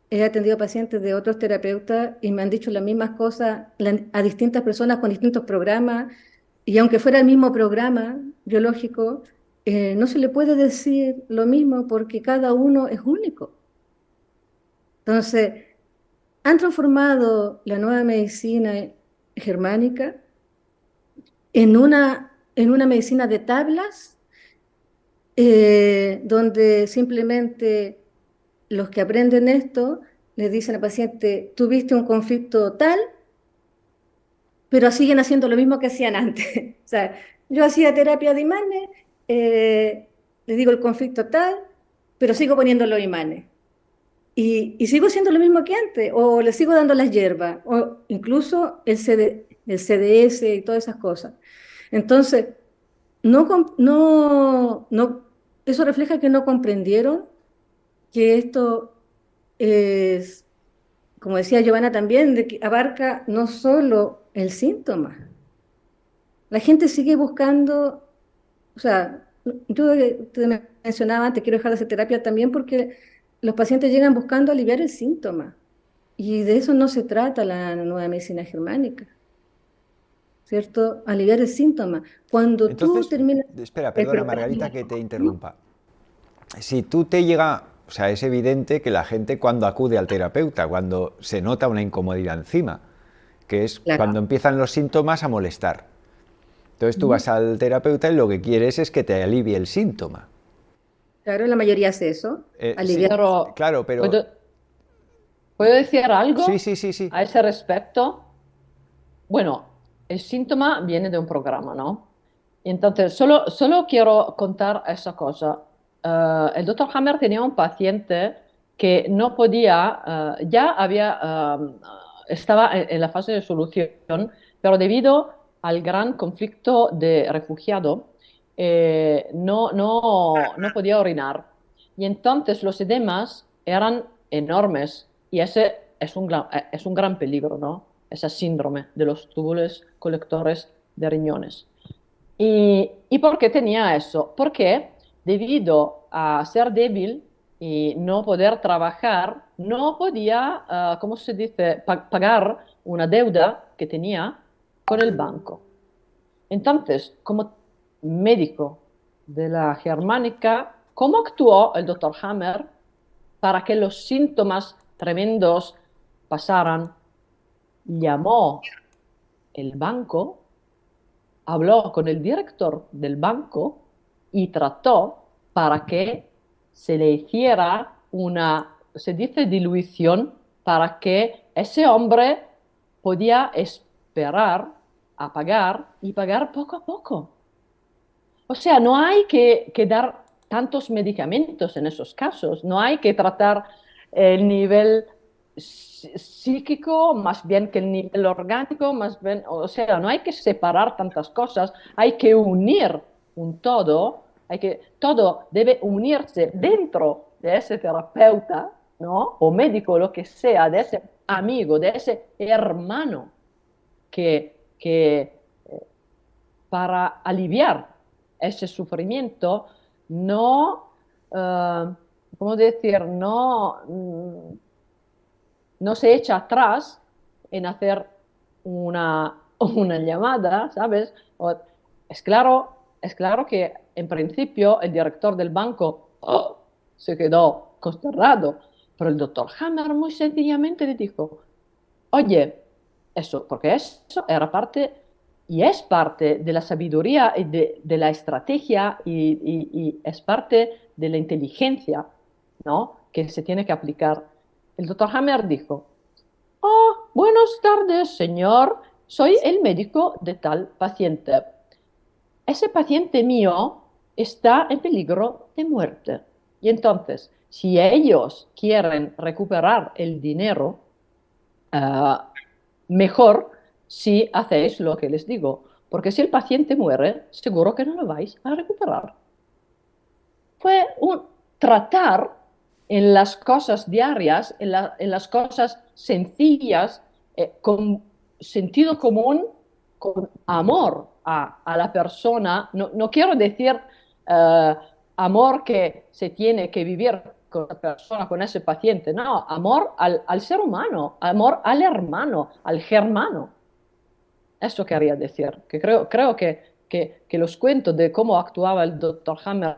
he atendido pacientes de otros terapeutas y me han dicho las mismas cosas a distintas personas con distintos programas, y aunque fuera el mismo programa biológico, no se le puede decir lo mismo porque cada uno es único. Entonces, han transformado la nueva medicina germánica en una medicina de tablas, donde simplemente los que aprenden esto le dicen al paciente, tuviste un conflicto tal, pero siguen haciendo lo mismo que hacían antes. O sea, yo hacía terapia de imanes, les digo el conflicto tal, pero sigo poniendo los imanes. Y sigo haciendo lo mismo que antes, o le sigo dando las hierbas, o incluso el CDS y todas esas cosas. Entonces, eso refleja que no comprendieron que esto es, como decía Giovanna también, de que abarca no solo el síntoma. La gente sigue buscando, o sea, yo te mencionaba antes, quiero dejar de hacer terapia también porque los pacientes llegan buscando aliviar el síntoma. Y de eso no se trata la nueva medicina germánica, ¿cierto? Aliviar el síntoma. Cuando tú Entonces, terminas espera, el perdona programa, Margarita que te interrumpa. Si tú te llega, o sea, es evidente que la gente cuando acude al terapeuta, cuando se nota una incomodidad encima, que es claro, cuando empiezan los síntomas a molestar. Entonces tú vas al terapeuta y lo que quieres es que te alivie el síntoma. claro, la mayoría hace eso, Sí, aliviar. Pero, claro, pero ¿puedo, puedo decir sí, algo sí, sí, sí. a ese respecto? Bueno, el síntoma viene de un programa, ¿no? Y entonces, solo quiero contar esa cosa. El doctor Hammer tenía un paciente que no podía, ya había, estaba en la fase de solución, pero debido al gran conflicto de refugiado, no podía orinar. Y entonces los edemas eran enormes y ese es un gran peligro, ¿no? Ese síndrome de los túbulos colectores de riñones. ¿Y por qué tenía eso? Porque debido a ser débil y no poder trabajar, no podía, ¿cómo se dice?, pagar una deuda que tenía con el banco. Entonces, como médico de la Germánica, ¿cómo actuó el doctor Hammer para que los síntomas tremendos pasaran? Llamó el banco, habló con el director del banco y trató para que se le hiciera una, se dice dilución, para que ese hombre podía esperar a pagar y pagar poco a poco. O sea, no hay que dar tantos medicamentos en esos casos, no hay que tratar el nivel psíquico más bien que el nivel orgánico, más bien, o sea, no hay que separar tantas cosas, hay que unir un todo, todo debe unirse dentro de ese terapeuta, ¿no? O médico, lo que sea, de ese amigo, de ese hermano que para aliviar ese sufrimiento, no, ¿cómo decir? No se echa atrás en hacer una llamada, ¿sabes? Es claro que en principio el director del banco se quedó consternado, pero el doctor Hammer muy sencillamente le dijo, oye, eso, porque eso era parte y es parte de la sabiduría y de la estrategia y es parte de la inteligencia, ¿no? Que se tiene que aplicar. El doctor Hammer dijo, oh, buenas tardes, señor. Soy el médico de tal paciente. Ese paciente mío está en peligro de muerte. Y entonces, si ellos quieren recuperar el dinero, mejor si hacéis lo que les digo. Porque si el paciente muere, seguro que no lo vais a recuperar. Fue un tratar en las cosas diarias, en las cosas sencillas, con sentido común, con amor a la persona. No, no quiero decir eh, amor que se tiene que vivir con la persona, con ese paciente, no, amor al ser humano, amor al hermano, al germano. Eso quería decir, que creo que los cuentos de cómo actuaba el doctor Hammer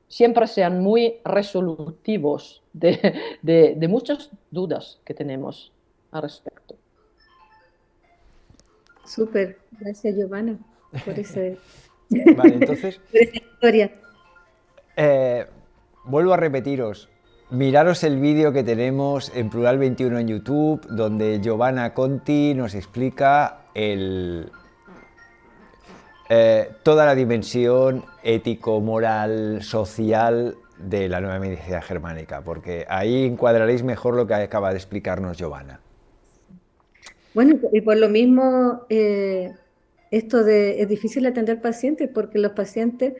siempre sean muy resolutivos de muchas dudas que tenemos al respecto. Súper, gracias Giovanna por Vale, entonces, por esa historia. eh, vuelvo a repetiros, miraros el vídeo que tenemos en Plural 21 en YouTube, donde Giovanna Conti nos explica toda la dimensión ético, moral, social de la nueva medicina germánica, porque ahí encuadraréis mejor lo que acaba de explicarnos Giovanna. Bueno, y por lo mismo, es difícil atender pacientes porque los pacientes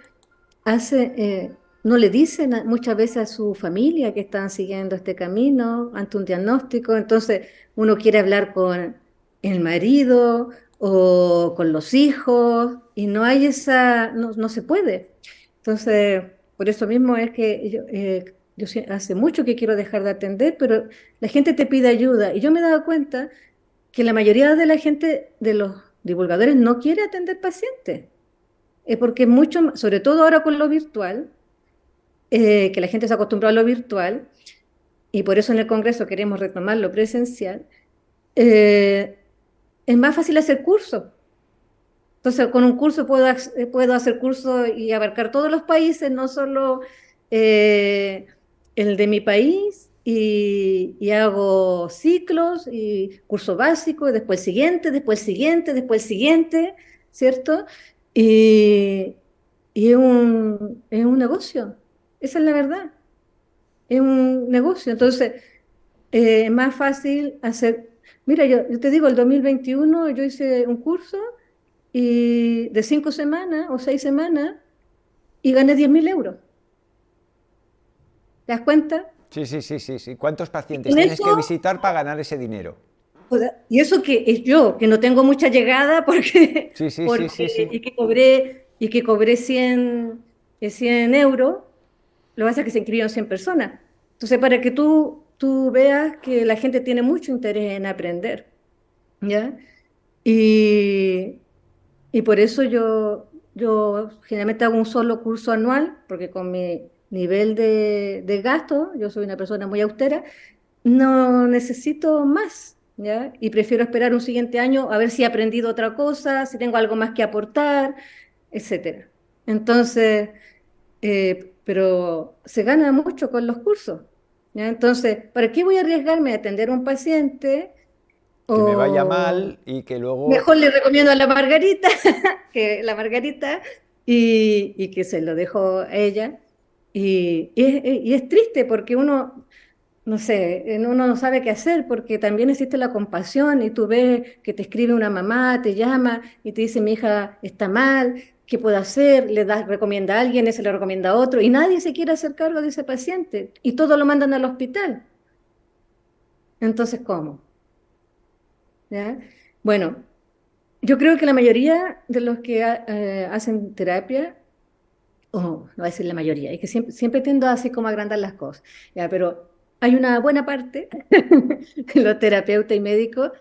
no le dicen muchas veces a su familia que están siguiendo este camino ante un diagnóstico, entonces uno quiere hablar con el marido o con los hijos y no hay no se puede. Entonces, por eso mismo es que hace mucho que quiero dejar de atender, pero la gente te pide ayuda y yo me he dado cuenta que la mayoría de la gente, de los divulgadores, no quiere atender pacientes. Porque mucho, sobre todo ahora con lo virtual, que la gente se acostumbró a lo virtual, y por eso en el Congreso queremos retomar lo presencial, es más fácil hacer cursos. Entonces, con un curso puedo hacer cursos y abarcar todos los países, no solo el de mi país, y hago ciclos y curso básico, y después el siguiente, después el siguiente, después el siguiente, ¿cierto? Y, y es un negocio, esa es la verdad, es un negocio. Entonces, es más fácil hacer. Mira, yo te digo, el 2021 yo hice un curso y de 5 semanas o 6 semanas y gané 10.000 euros. ¿Te das cuenta? Sí. ¿Cuántos Y pacientes con tienes que eso, visitar para ganar ese dinero? y eso que es yo, que no tengo mucha llegada Sí. y que cobré 100 euros, lo que pasa es que se inscribieron 100 personas. Entonces, para que tú veas que la gente tiene mucho interés en aprender, ¿ya? Y, y por eso yo generalmente hago un solo curso anual, porque con mi nivel de gasto, yo soy una persona muy austera, no necesito más, ¿ya? Y prefiero esperar un siguiente año a ver si he aprendido otra cosa, si tengo algo más que aportar, etcétera. Entonces, pero se gana mucho con los cursos, ¿ya? Entonces, ¿para qué voy a arriesgarme a atender a un paciente? Que me vaya O mal y que luego... mejor le recomiendo a la Margarita, que la Margarita, y que se lo dejo a ella. Y es triste porque uno, no sé, uno no sabe qué hacer porque también existe la compasión y tú ves que te escribe una mamá, te llama y te dice mi hija está mal, ¿qué puedo hacer? Recomienda a alguien, ese le recomienda a otro y nadie se quiere hacer cargo de ese paciente y todo lo mandan al hospital. Entonces, ¿cómo? ¿Ya? Bueno, yo creo que la mayoría de los que hacen terapia, o no voy a decir la mayoría, es que siempre tiendo así como a agrandar las cosas, ¿ya? Pero hay una buena parte de los terapeutas y médicos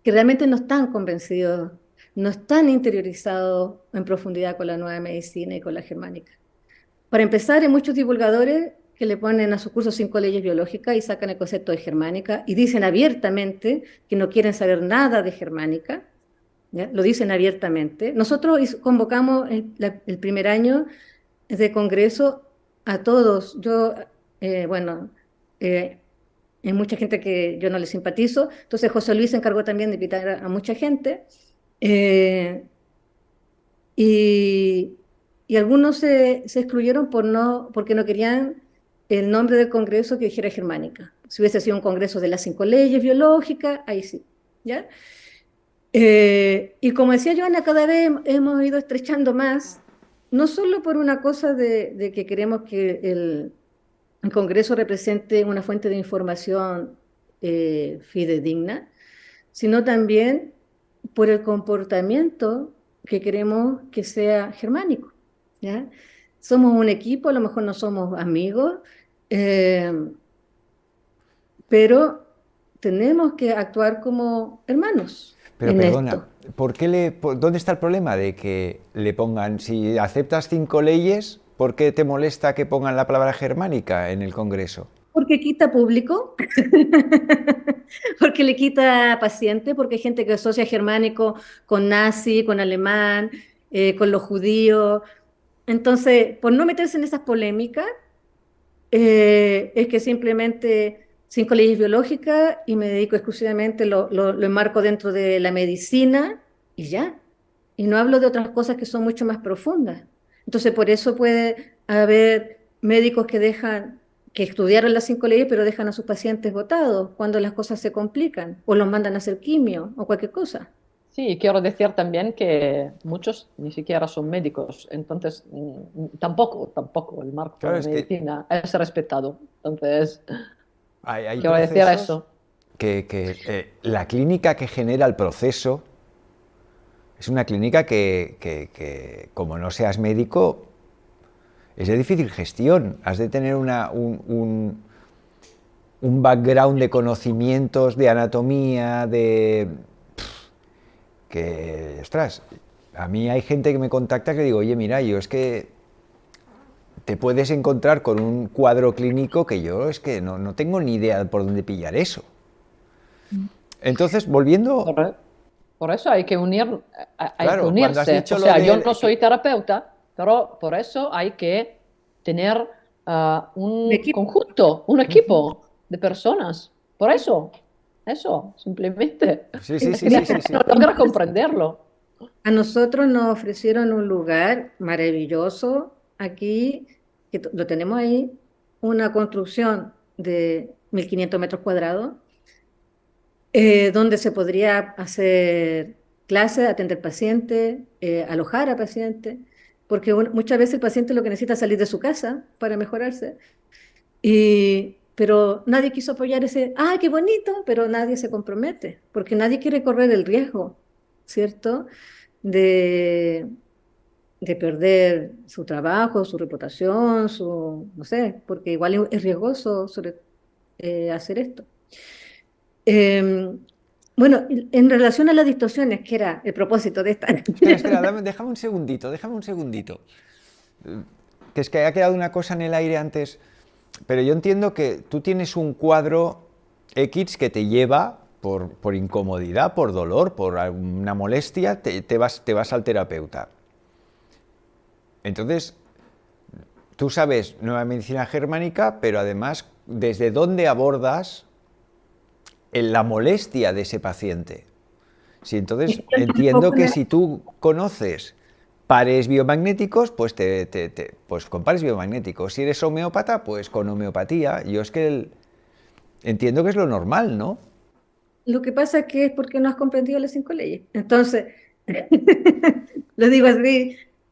que realmente no están convencidos, no están interiorizados en profundidad con la nueva medicina y con la germánica. Para empezar, hay muchos divulgadores que le ponen a sus cursos 5 leyes biológicas y sacan el concepto de germánica y dicen abiertamente que no quieren saber nada de germánica. ¿ya? Lo dicen abiertamente. Nosotros convocamos el primer año de congreso a todos. Yo, bueno, hay mucha gente que yo no le simpatizo, entonces José Luis se encargó también de invitar a mucha gente, eh, y, y algunos se excluyeron porque no querían el nombre del congreso que dijera germánica. Si hubiese sido un congreso de las 5 leyes biológicas, ahí sí, ¿ya? Y como decía Joana, cada vez hemos ido estrechando más, no solo por una cosa de que queremos que el Congreso represente una fuente de información fidedigna, sino también por el comportamiento que queremos que sea germánico, ¿ya? Somos un equipo, a lo mejor no somos amigos, eh, pero tenemos que actuar como hermanos Pero en perdona, esto. ¿dónde está el problema de que le pongan, si aceptas 5 leyes, ¿por qué te molesta que pongan la palabra germánica en el Congreso? Porque quita público, porque le quita paciente, porque hay gente que asocia germánico con nazi, con alemán, con los judíos. Entonces, por no meterse en esas polémicas, es que simplemente 5 leyes biológicas y me dedico exclusivamente, lo enmarco dentro de la medicina y ya. Y no hablo de otras cosas que son mucho más profundas. Entonces, por eso puede haber médicos que estudiaron las 5 leyes, pero dejan a sus pacientes botados cuando las cosas se complican, o los mandan a hacer quimio o cualquier cosa. Sí, quiero decir también que muchos ni siquiera son médicos, entonces tampoco el marco Claro, de es que medicina es respetado. Entonces, hay quiero decir procesos eso. que la clínica que genera el proceso es una clínica que, como no seas médico, es de difícil gestión. Has de tener un background de conocimientos, de anatomía, que, ostras, a mí hay gente que me contacta que digo, oye, mira, yo es que te puedes encontrar con un cuadro clínico que yo es que no tengo ni idea por dónde pillar eso. Entonces, volviendo, Por, por eso hay que claro, cuando has unirse. dicho O lo sea, yo de... no soy terapeuta, pero por eso hay que tener De un equipo. conjunto, un Ujú. equipo de personas. Por eso, simplemente. Sí, sí, Es sí, que la sí, sí, gente no sí. logra comprenderlo. A nosotros nos ofrecieron un lugar maravilloso aquí, que lo tenemos ahí, una construcción de 1.500 metros cuadrados, donde se podría hacer clases, atender pacientes, alojar a pacientes, porque muchas veces el paciente lo que necesita es salir de su casa para mejorarse. Pero nadie quiso apoyar ese, ¡ah, qué bonito! Pero nadie se compromete, porque nadie quiere correr el riesgo, ¿cierto? De, de perder su trabajo, su reputación, no sé, porque igual es riesgoso hacer esto. Eh, bueno, en relación a las distorsiones, que era el propósito de esta. Espera, déjame un segundito, déjame un segundito. Que es que ha quedado una cosa en el aire antes, pero yo entiendo que tú tienes un cuadro X que te lleva por incomodidad, por dolor, por una molestia, te vas al terapeuta. Entonces, tú sabes nueva medicina germánica, pero además, ¿desde dónde abordas la molestia de ese paciente? Sí, Y entonces yo me entiendo enfoco que si tú conoces pares biomagnéticos, pues, pues con pares biomagnéticos. Si eres homeópata, pues con homeopatía. Yo es que entiendo que es lo normal, ¿no? Lo que pasa es que es porque no has comprendido las 5 leyes. Entonces, lo digo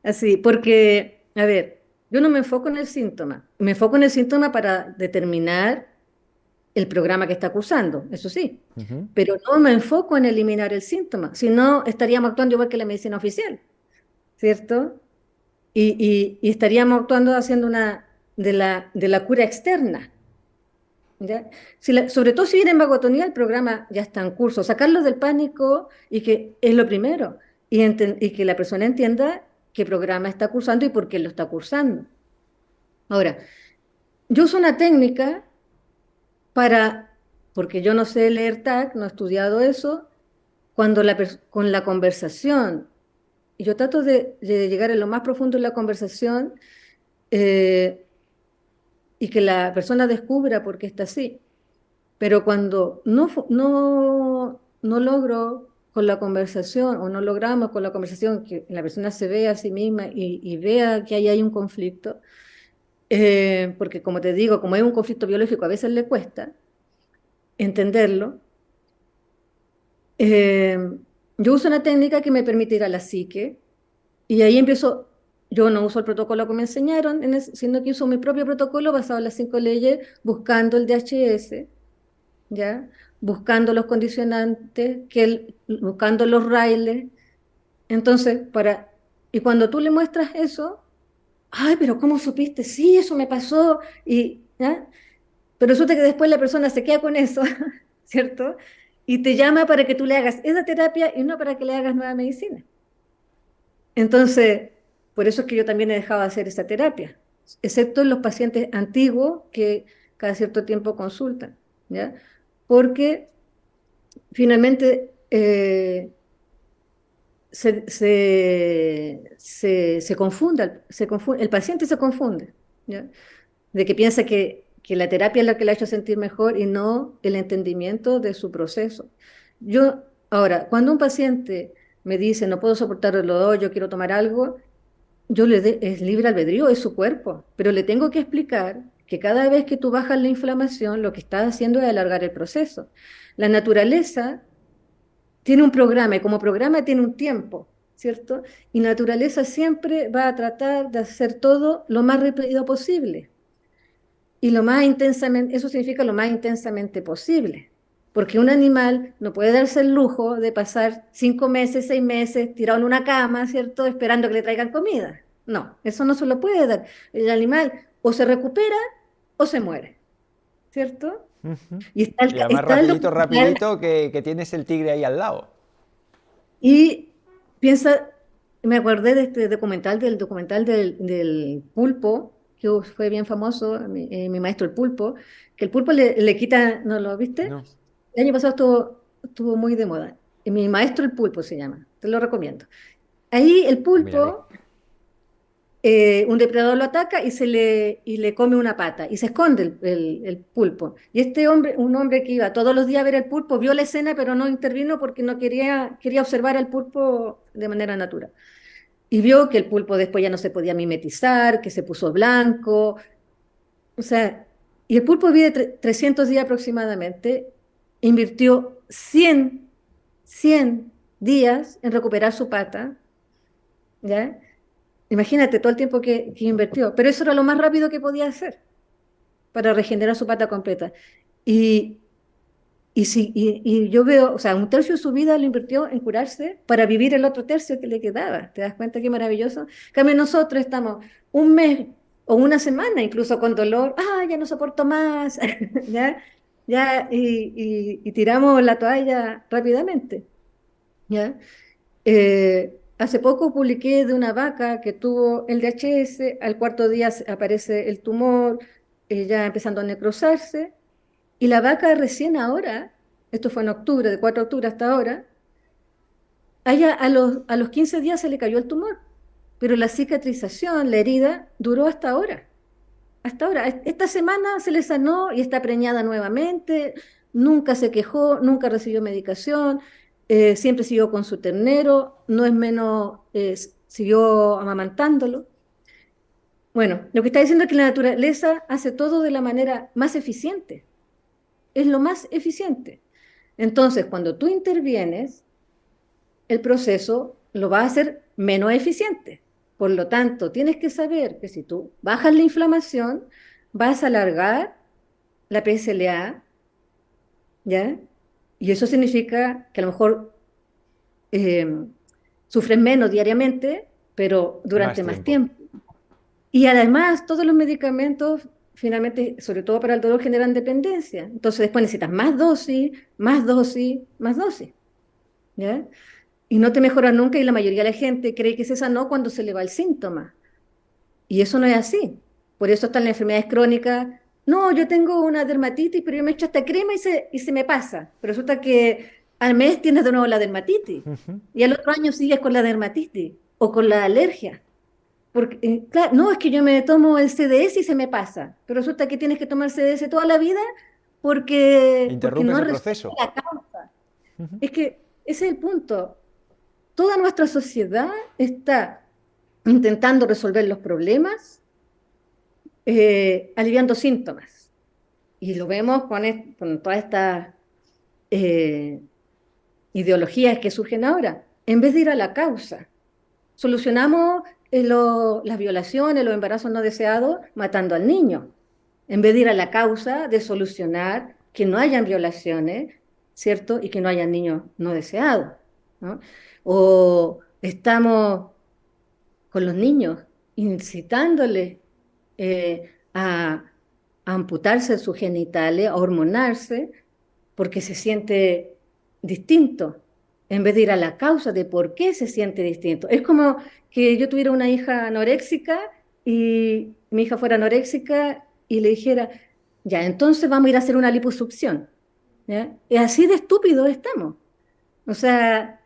así, porque, a ver, yo no me enfoco en el síntoma, me enfoco en el síntoma para determinar el programa que está cursando, eso sí, Ujú. pero no me enfoco en eliminar el síntoma, si no estaríamos actuando igual que la medicina oficial, ¿cierto? Y estaríamos actuando haciendo de la cura externa. ¿Ya? Sobre todo si viene en vagotonía, el programa ya está en curso. Sacarlo del pánico y que es lo primero. Y que la persona entienda qué programa está cursando y por qué lo está cursando. Ahora, yo uso una técnica porque yo no sé leer TAC, no he estudiado eso. cuando con la conversación, y yo trato de llegar a lo más profundo de la conversación, eh, y que la persona descubra por qué está así. Pero cuando no logro con la conversación o no logramos con la conversación que la persona se vea a sí misma y vea que ahí hay un conflicto, porque como te digo, como es un conflicto biológico, a veces le cuesta entenderlo. eh, yo uso una técnica que me permite ir a la psique y ahí empiezo. Yo no uso el protocolo que me enseñaron, sino que uso mi propio protocolo basado en las 5 leyes, buscando el DHS, ¿ya? Buscando los condicionantes, buscando los raíles. Entonces, y cuando tú le muestras eso, ay, pero ¿cómo supiste? Sí, eso me pasó. ¿Ya? Pero resulta que después la persona se queda con eso, ¿cierto? Y te llama para que tú le hagas esa terapia y no para que le hagas nueva medicina. Entonces, por eso es que yo también he dejado de hacer esa terapia, excepto en los pacientes antiguos que cada cierto tiempo consultan, ¿ya? Porque finalmente se confunde, el paciente se confunde, ¿ya? De que piensa que la terapia es la que le ha hecho sentir mejor y no el entendimiento de su proceso. Ahora, cuando un paciente me dice, no puedo soportar el dolor, yo quiero tomar algo, es libre albedrío, es su cuerpo, pero le tengo que explicar que cada vez que tú bajas la inflamación, lo que estás haciendo es alargar el proceso. La naturaleza tiene un programa y como programa tiene un tiempo, ¿cierto? Y naturaleza siempre va a tratar de hacer todo lo más rápido posible. Y lo más intensamente, eso significa lo más intensamente posible. Porque un animal no puede darse el lujo de pasar 5 meses, 6 meses tirado en una cama, ¿cierto? Esperando que le traigan comida. No, eso no se lo puede dar. El animal o se recupera o se muere, ¿cierto? Ujú. Y Y además está el rapidito, documental. rapidito, que tienes el tigre ahí al lado. Y piensa, me acordé de este documental, del pulpo, que fue bien famoso, mi maestro el pulpo, que el pulpo le quita, ¿no lo viste? No. El año pasado estuvo muy de moda. Y mi maestro el pulpo se llama, te lo recomiendo. Ahí el Lo miraré. pulpo, un depredador lo ataca y le come una pata y se esconde el pulpo. Y este hombre, un hombre que iba todos los días a ver el pulpo, vio la escena pero no intervino porque no quería observar al pulpo de manera natural. Y vio que el pulpo después ya no se podía mimetizar, que se puso blanco. O sea, y el pulpo vive 300 días aproximadamente, invirtió 100 días en recuperar su pata, ¿ya? Imagínate todo el tiempo que invirtió, pero eso era lo más rápido que podía hacer para regenerar su pata completa. Y, y yo veo, o sea, un tercio de su vida lo invirtió en curarse para vivir el otro tercio que le quedaba. ¿Te das cuenta qué maravilloso? En cambio, nosotros estamos un mes o una semana incluso con dolor, ya no soporto más, ¿ya? Y tiramos la toalla rápidamente, ¿ya? Hace poco publiqué de una vaca que tuvo el DHS, al cuarto día aparece el tumor, ya empezando a necrosarse, y la vaca recién ahora, esto fue en octubre, de 4 de octubre hasta ahora, a los 15 días se le cayó el tumor, pero la cicatrización, la herida, duró hasta ahora. Hasta ahora, esta semana se le sanó y está preñada nuevamente, nunca se quejó, nunca recibió medicación, siempre siguió con su ternero, no es menos, siguió amamantándolo. Bueno, lo que está diciendo es que la naturaleza hace todo de la manera más eficiente, es lo más eficiente. Entonces, cuando tú intervienes, el proceso lo va a hacer menos eficiente. Por lo tanto, tienes que saber que si tú bajas la inflamación, vas a alargar la PSLA, ¿ya? Y eso significa que a lo mejor eh, sufres menos diariamente, pero Más durante más tiempo. tiempo. Y además, todos los medicamentos, finalmente, sobre todo para el dolor, generan dependencia. Entonces, después necesitas más dosis, más dosis, más dosis, ¿ya? Y no te mejora nunca y la mayoría de la gente cree que se sanó cuando se le va el síntoma. Y eso no es así. Por eso están las enfermedades crónicas. No, yo tengo una dermatitis, pero yo me echo esta crema y se me pasa. Pero resulta que al mes tienes de nuevo la dermatitis y al otro año sigues con la dermatitis o con la alergia. Porque, claro, no, es que yo me tomo el CDS y se me pasa, pero resulta que tienes que tomar CDS toda la vida porque Interrumpes no el resuelve proceso. la causa. Es que ese es el punto. Toda nuestra sociedad está intentando resolver los problemas, aliviando síntomas. Y lo vemos con todas estas eh, ideologías que surgen ahora, en vez de ir a la causa. Solucionamos las violaciones, los embarazos no deseados, matando al niño, en vez de ir a la causa de solucionar que no hayan violaciones, ¿cierto? Y que no hayan niños no deseados, ¿no? O estamos con los niños incitándoles a amputarse sus genitales, a hormonarse, porque se siente distinto, en vez de ir a la causa de por qué se siente distinto. Es como que yo tuviera una hija anoréxica y mi hija fuera anoréxica y le dijera, ya, entonces vamos a ir a hacer una liposucción. ¿Ya? Y así de estúpidos estamos. O sea,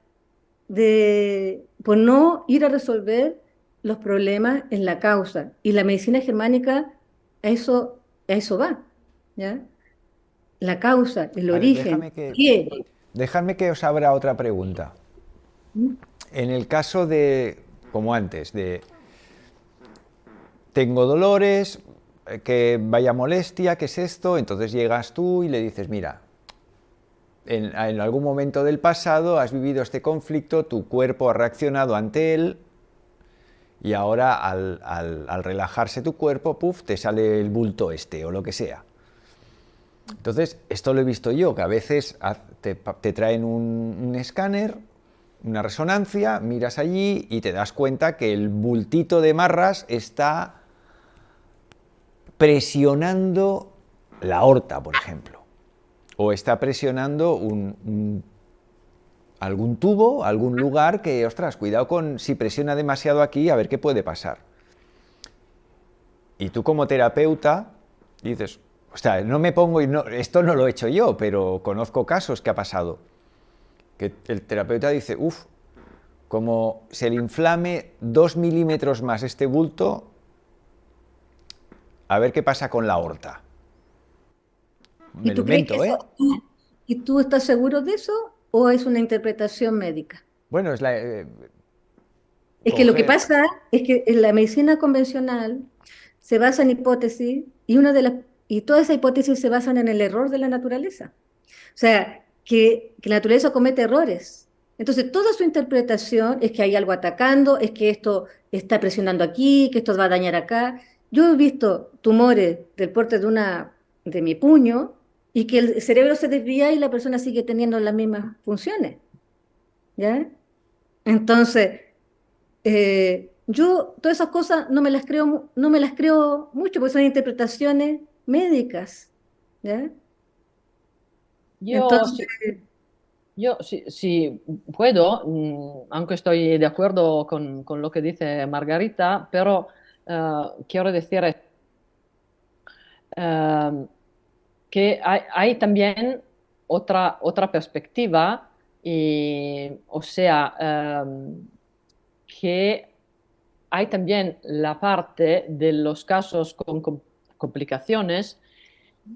por no ir a resolver los problemas en la causa. Y la medicina germánica a eso va. ¿Ya? La causa, el Vale, origen, ¿qué? déjame que os abra otra pregunta. En el caso de, como antes, de tengo dolores, que vaya molestia, ¿qué es esto? Entonces llegas tú y le dices, mira, en algún momento del pasado has vivido este conflicto, tu cuerpo ha reaccionado ante él y ahora al relajarse tu cuerpo, puff, te sale el bulto este o lo que sea. Entonces, esto lo he visto yo, que a veces te traen un escáner, una resonancia, miras allí y te das cuenta que el bultito de marras está presionando la aorta, por ejemplo, o está presionando algún tubo, algún lugar que, ostras, cuidado con si presiona demasiado aquí, a ver qué puede pasar. Y tú como terapeuta dices, o sea, no me pongo, y no, esto no lo he hecho yo, pero conozco casos que ha pasado, que el terapeuta dice, uff, como se le inflame 2 milímetros más este bulto, a ver qué pasa con la aorta. ¿Y Me lo tú crees que invento, eso, ¿eh? y tú estás seguro de eso o es una interpretación médica? Bueno, es la... Es que lo que coger... pasa es que en la medicina convencional se basa en hipótesis y todas esas hipótesis se basan en el error de la naturaleza. O sea, que la naturaleza comete errores. Entonces, toda su interpretación es que hay algo atacando, es que esto está presionando aquí, que esto va a dañar acá. Yo he visto tumores del porte de mi puño y que el cerebro se desvía y la persona sigue teniendo las mismas funciones, ¿ya? Entonces, yo todas esas cosas no me las creo mucho porque son interpretaciones médicas, ¿ya? Yo, Entonces, sí, yo sí puedo, aunque estoy de acuerdo con lo que dice Margarita, pero quiero decir eh, que hay también otra perspectiva, y, o sea, que hay también la parte de los casos con complicaciones.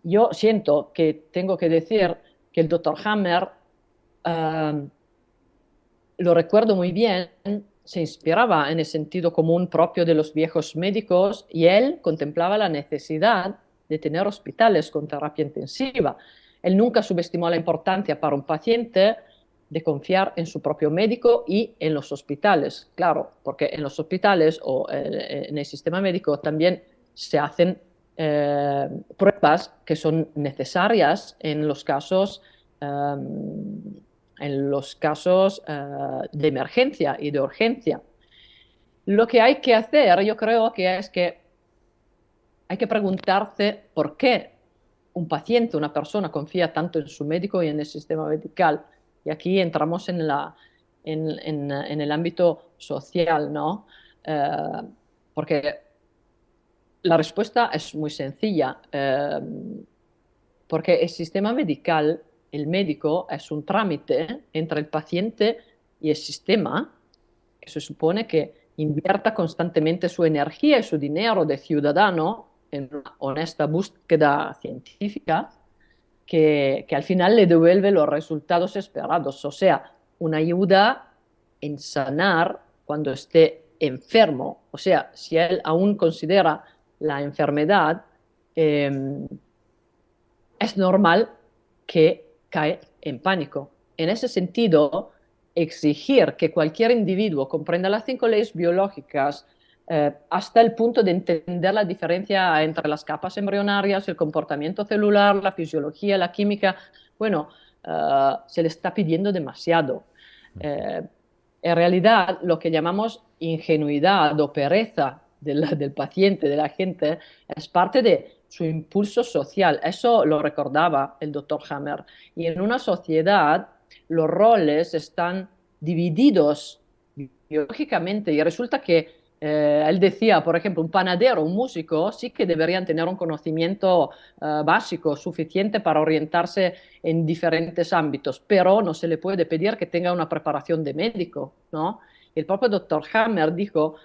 Yo siento que tengo que decir que el doctor Hammer, eh, lo recuerdo muy bien, se inspiraba en el sentido común propio de los viejos médicos y él contemplaba la necesidad de tener hospitales con terapia intensiva. Él nunca subestimó la importancia para un paciente de confiar en su propio médico y en los hospitales. Claro, porque en los hospitales o en el sistema médico también se hacen pruebas que son necesarias en los casos de emergencia y de urgencia. Lo que hay que hacer, yo creo que es que hay que preguntarse por qué un paciente, una persona confía tanto en su médico y en el sistema medical. Y aquí entramos en el ámbito social, ¿no? Porque la respuesta es muy sencilla, porque el sistema medical el médico es un trámite entre el paciente y el sistema, que se supone que invierta constantemente su energía y su dinero de ciudadano en una honesta búsqueda científica que al final le devuelve los resultados esperados, o sea, una ayuda en sanar cuando esté enfermo. O sea, si él aún considera la enfermedad, es normal que cae en pánico. En ese sentido, exigir que cualquier individuo comprenda las 5 leyes biológicas hasta el punto de entender la diferencia entre las capas embrionarias, el comportamiento celular, la fisiología, la química, bueno, se le está pidiendo demasiado. En realidad, lo que llamamos ingenuidad o pereza del paciente, de la gente, es parte de su impulso social. Eso lo recordaba el doctor Hammer. Y en una sociedad los roles están divididos biológicamente y resulta que él decía, por ejemplo, un panadero, un músico, sí que deberían tener un conocimiento básico suficiente para orientarse en diferentes ámbitos, pero no se le puede pedir que tenga una preparación de médico, ¿no? El propio doctor Hammer dijo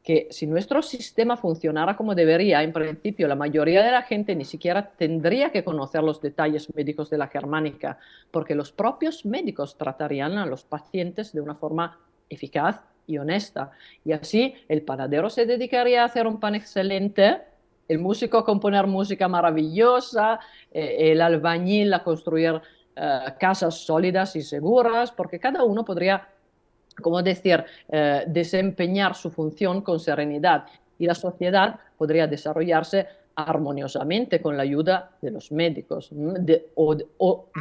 que si nuestro sistema funcionara como debería, en principio la mayoría de la gente ni siquiera tendría que conocer los detalles médicos de la germánica, porque los propios médicos tratarían a los pacientes de una forma eficaz y honesta. Y así el panadero se dedicaría a hacer un pan excelente, el músico a componer música maravillosa, el albañil a construir casas sólidas y seguras, porque cada uno podría, como decir, desempeñar su función con serenidad y la sociedad podría desarrollarse armoniosamente con la ayuda de los médicos o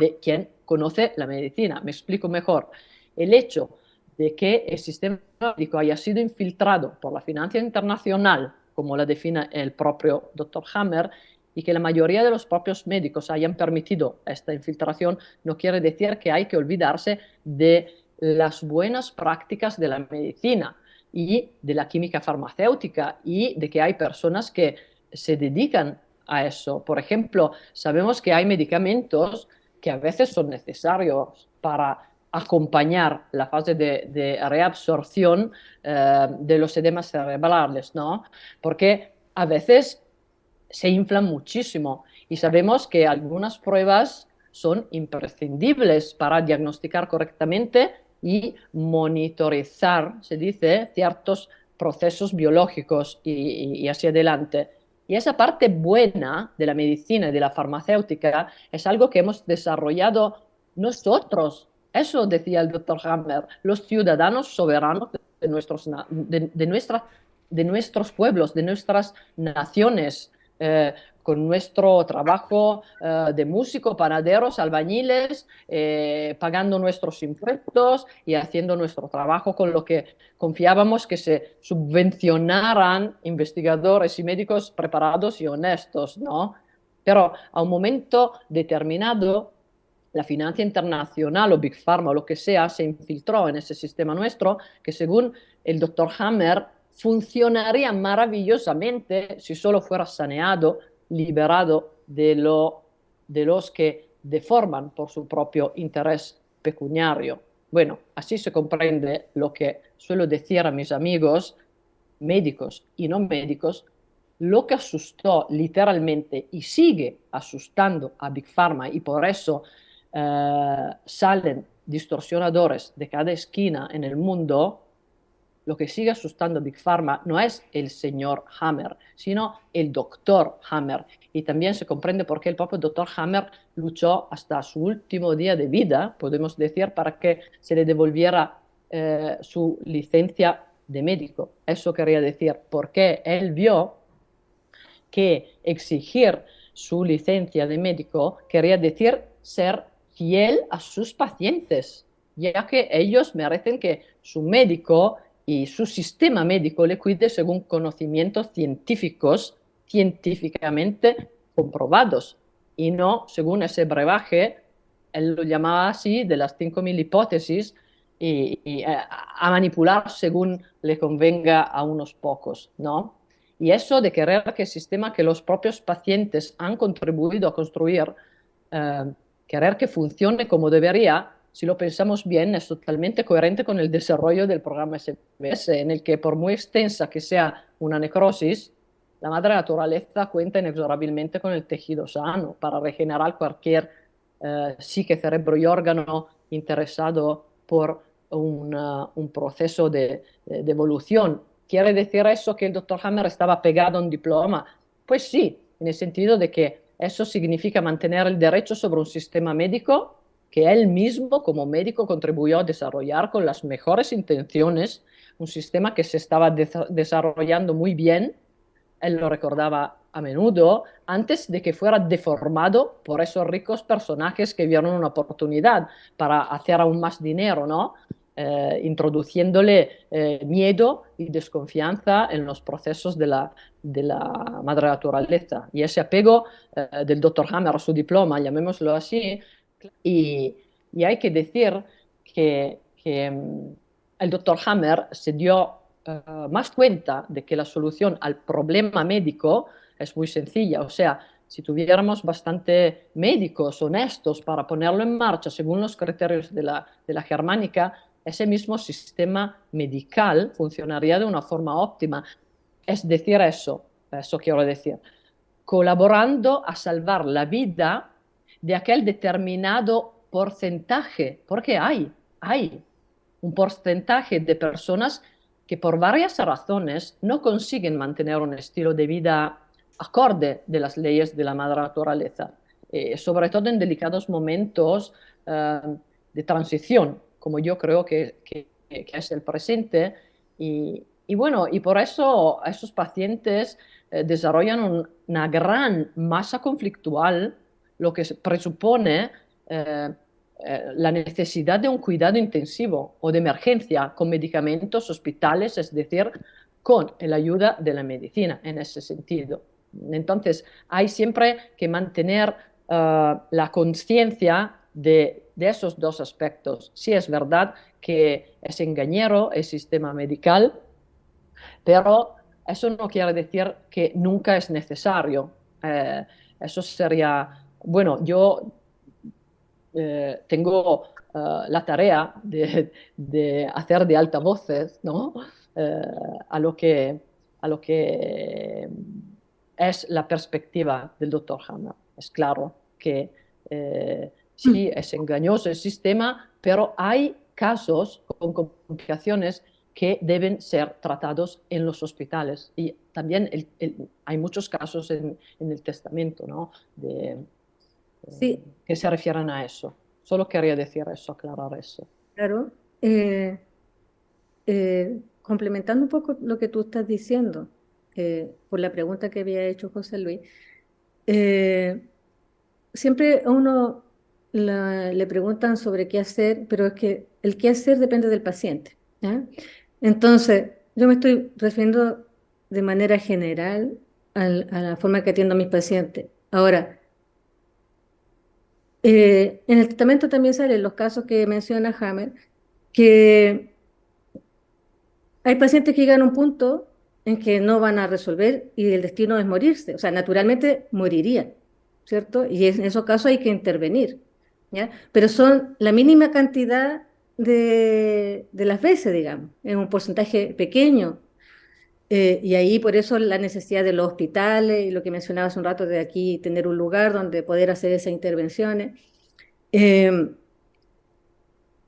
de quien conoce la medicina. Me explico mejor. El hecho de que el sistema médico haya sido infiltrado por la financia internacional, como la define el propio doctor Hammer, y que la mayoría de los propios médicos hayan permitido esta infiltración, no quiere decir que hay que olvidarse de las buenas prácticas de la medicina y de la química farmacéutica y de que hay personas que se dedican a eso. Por ejemplo, sabemos que hay medicamentos que a veces son necesarios para acompañar la fase de reabsorción de los edemas cerebrales, ¿no? Porque a veces se inflan muchísimo y sabemos que algunas pruebas son imprescindibles para diagnosticar correctamente y monitorizar, se dice, ciertos procesos biológicos y hacia adelante. Y esa parte buena de la medicina y de la farmacéutica es algo que hemos desarrollado nosotros. Eso decía el doctor Hammer, los ciudadanos soberanos de nuestros pueblos, de nuestras naciones, con nuestro trabajo de músico, panaderos, albañiles, pagando nuestros impuestos y haciendo nuestro trabajo con lo que confiábamos que se subvencionaran investigadores y médicos preparados y honestos, ¿no? Pero a un momento determinado, la financia internacional o Big Pharma o lo que sea se infiltró en ese sistema nuestro que según el doctor Hammer funcionaría maravillosamente si solo fuera saneado, liberado de los que deforman por su propio interés pecuniario. Bueno, así se comprende lo que suelo decir a mis amigos médicos y no médicos, lo que asustó literalmente y sigue asustando a Big Pharma y por eso salen distorsionadores de cada esquina en el mundo. Lo que sigue asustando a Big Pharma no es el señor Hammer, sino el doctor Hammer. Y también se comprende por qué el propio doctor Hammer luchó hasta su último día de vida, podemos decir, para que se le devolviera su licencia de médico. Eso quería decir, porque él vio que exigir su licencia de médico quería decir ser fiel a sus pacientes, ya que ellos merecen que su médico y su sistema médico le cuide según conocimientos científicos, científicamente comprobados, y no según ese brebaje, él lo llamaba así, de las 5.000 hipótesis, y a manipular según le convenga a unos pocos, ¿no? Y eso de querer que el sistema que los propios pacientes han contribuido a construir querer que funcione como debería, si lo pensamos bien, es totalmente coherente con el desarrollo del programa SBS, en el que por muy extensa que sea una necrosis, la madre naturaleza cuenta inexorablemente con el tejido sano para regenerar cualquier psique, cerebro y órgano interesado por un proceso de evolución. ¿Quiere decir eso que el doctor Hammer estaba pegado a un diploma? Pues sí, en el sentido de que eso significa mantener el derecho sobre un sistema médico que él mismo como médico contribuyó a desarrollar con las mejores intenciones, un sistema que se estaba desarrollando muy bien, él lo recordaba a menudo, antes de que fuera deformado por esos ricos personajes que vieron una oportunidad para hacer aún más dinero, ¿no? Introduciéndole miedo y desconfianza en los procesos de la madre naturaleza. Y ese apego del doctor Hammer a su diploma, llamémoslo así, y, y hay que decir que el doctor Hammer se dio más cuenta de que la solución al problema médico es muy sencilla. O sea, si tuviéramos bastante médicos honestos para ponerlo en marcha según los criterios de la germánica, ese mismo sistema medical funcionaría de una forma óptima. Es decir, eso quiero decir, colaborando a salvar la vida de aquel determinado porcentaje, porque hay un porcentaje de personas que por varias razones no consiguen mantener un estilo de vida acorde de las leyes de la madre naturaleza, sobre todo en delicados momentos de transición, como yo creo que es el presente. Y bueno, y por eso esos pacientes desarrollan una gran masa conflictual, lo que presupone la necesidad de un cuidado intensivo o de emergencia con medicamentos, hospitales, es decir, con la ayuda de la medicina en ese sentido. Entonces, hay siempre que mantener la conciencia de esos dos aspectos. Sí es verdad que es engañero el sistema medical, pero eso no quiere decir que nunca es necesario. Eso sería, bueno, yo tengo la tarea de hacer de altavoces, ¿no? Eh, a lo que, a lo que es la perspectiva del doctor Hammer. Es claro que sí, es engañoso el sistema, pero hay casos con complicaciones que deben ser tratados en los hospitales. Y también hay muchos casos en el testamento, ¿no? Sí, Que se refieren a eso. Solo quería decir eso, aclarar eso. claro. Complementando un poco lo que tú estás diciendo, por la pregunta que había hecho José Luis, siempre a uno le preguntan sobre qué hacer, pero es que el qué hacer depende del paciente, ¿ya? Entonces, yo me estoy refiriendo de manera general a la forma que atiendo a mis pacientes. Ahora, en el testamento también salen los casos que menciona Hammer, que hay pacientes que llegan a un punto en que no van a resolver y el destino es morirse, o sea, naturalmente morirían, ¿cierto? Y en esos casos hay que intervenir, ¿ya? Pero son la mínima cantidad de las veces, digamos, es un porcentaje pequeño. Y ahí por eso la necesidad de los hospitales y lo que mencionaba hace un rato de aquí tener un lugar donde poder hacer esas intervenciones. Eh,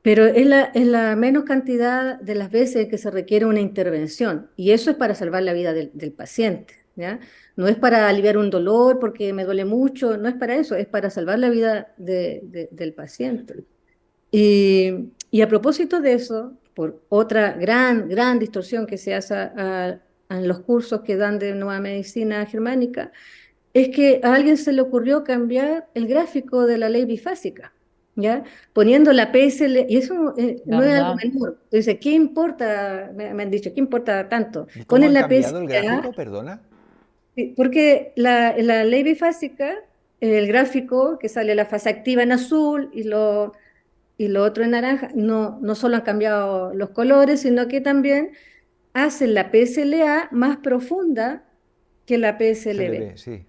pero es la menos cantidad de las veces que se requiere una intervención, y eso es para salvar la vida del paciente, ¿ya? No es para aliviar un dolor porque me duele mucho, no es para eso, es para salvar la vida del paciente. Y a propósito de eso, por otra gran distorsión que se hace a los cursos que dan de nueva medicina germánica, es que a alguien se le ocurrió cambiar el gráfico de la ley bifásica, ¿ya? Poniendo la PSL, y eso no es algo ¿Verdad? menor. Entonces, ¿qué importa? Me han dicho, ¿qué importa tanto? ¿Y cómo Ponen han la cambiado el PSLA, gráfico? Perdona. sí, porque la ley bifásica, el gráfico que sale la fase activa en azul y lo otro en naranja, no solo han cambiado los colores, sino que también hacen la PSLA más profunda que la Se le PSLB. ve, sí. Es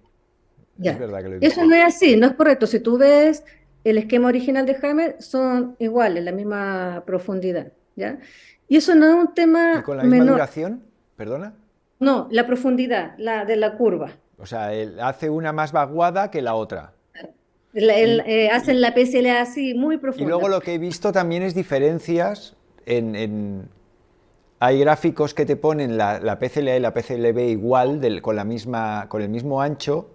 Ya. verdad que lo he Eso visto. no es así, no es correcto. Si tú ves el esquema original de Hammer son iguales, la misma profundidad, ¿ya? Y eso no es un ¿Y tema con la misma menor, duración? ¿Perdona? no, la profundidad, la de la curva. O sea, él hace una más vaguada que la otra. El- Y, hacen y- la PSLA así, muy y luego profunda. lo que he visto también es diferencias hay gráficos que te ponen la PCLA y la PCLB igual, con la misma, con el mismo ancho.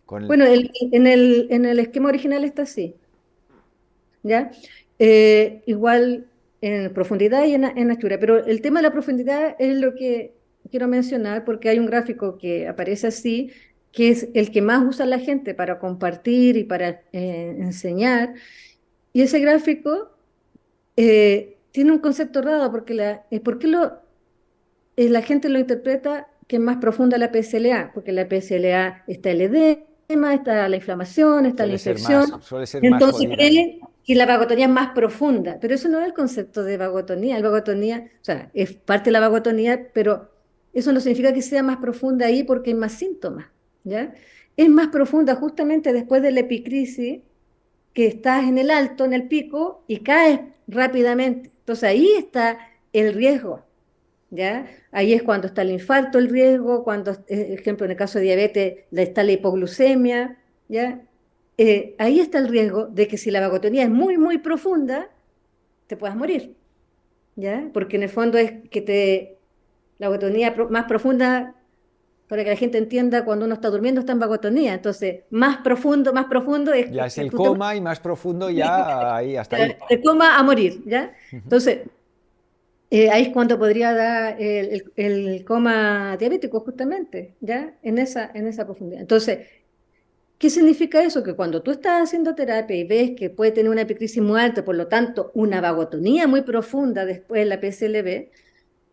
Con, Bueno, en el esquema original está así, ¿ya? Igual en profundidad y en anchura, pero el tema de la profundidad es lo que quiero mencionar porque hay un gráfico que aparece así, que es el que más usa la gente para compartir y para enseñar, y ese gráfico tiene un concepto raro porque ¿por qué la gente lo interpreta que es más profunda la PSLA? Porque la PSLA está el edema, está la inflamación, está la infección, suele ser más entonces jodida. creen que la vagotonía es más profunda, pero eso no es el concepto de vagotonía. El vagotonía, o sea, es parte de la vagotonía, pero eso no significa que sea más profunda ahí porque hay más síntomas, ¿ya? Es más profunda justamente después de la epicrisis, que estás en el alto, en el pico, y caes rápidamente. Entonces ahí está el riesgo, ¿ya? Ahí es cuando está el infarto, el riesgo, cuando, ejemplo, en el caso de diabetes, está la hipoglucemia, ¿ya? Ahí está el riesgo de que si la vagotonía es muy, muy profunda, te puedas morir, ¿ya? Porque en el fondo es que la vagotonía más profunda, para que la gente entienda, cuando uno está durmiendo está en vagotonía, entonces más profundo es Ya es que el tú te coma y más profundo ya ahí, hasta ahí. te coma a morir, ¿ya? Entonces, ahí es cuando podría dar el coma diabético, justamente, ¿ya? En esa profundidad. Entonces, ¿qué significa eso? Que cuando tú estás haciendo terapia y ves que puede tener una epicrisis muy alta, por lo tanto, una vagotonía muy profunda después de la PSLB,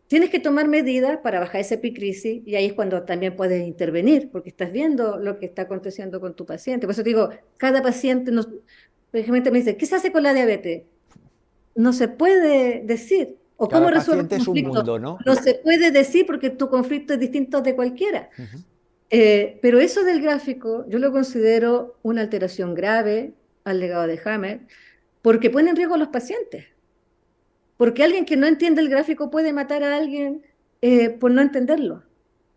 tienes que tomar medidas para bajar esa epicrisis y ahí es cuando también puedes intervenir, porque estás viendo lo que está aconteciendo con tu paciente. Por eso te digo, cada paciente nos, por ejemplo, me dice, ¿qué se hace con la diabetes? No se puede decir. ¿O cómo Cada resuelve paciente el es un conflicto? mundo, ¿no? No se puede decir porque tu conflicto es distinto de cualquiera. Pero eso del gráfico yo lo considero una alteración grave al legado de Hammer porque pone en riesgo a los pacientes. Porque alguien que no entiende el gráfico puede matar a alguien por no entenderlo.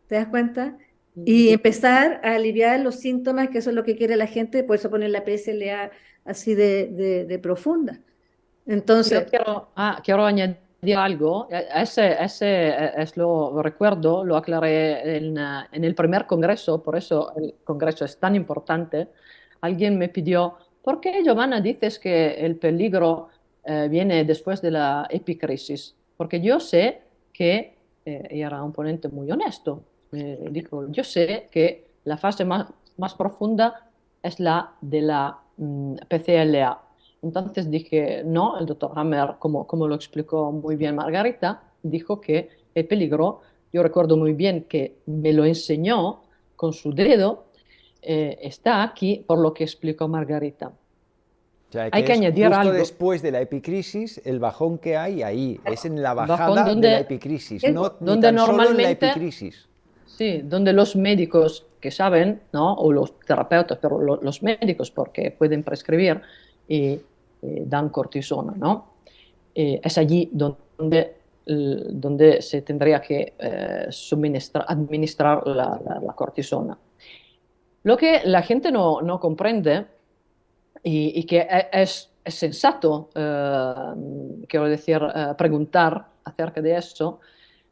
¿Te das cuenta? Y empezar a aliviar los síntomas, que eso es lo que quiere la gente, por eso poner la PSLA así de profunda. Yo Entonces, quiero añadir algo. Es lo recuerdo, lo aclaré en el primer congreso, por eso el congreso es tan importante. Alguien me pidió, ¿por qué, Giovanna, dices que el peligro viene después de la epicrisis? Porque yo sé que, y era un ponente muy honesto, me dijo, yo sé que la fase más profunda es la de la PCLA. Entonces dije, no, el doctor Hammer, como lo explicó muy bien Margarita, dijo que el peligro, yo recuerdo muy bien que me lo enseñó con su dedo, está aquí por lo que explicó Margarita. O sea, Hay que que es añadir justo algo, después de la epicrisis, el bajón que hay ahí, es en la bajón bajada de la epicrisis, no ni donde tan solo en la normalmente, epicrisis. sí, donde los médicos que saben, ¿no? O los terapeutas, pero los médicos porque pueden prescribir y dan cortisona, ¿no? Es allí donde se tendría que administrar la cortisona. Lo que la gente no comprende y que es sensato, quiero decir, preguntar acerca de eso,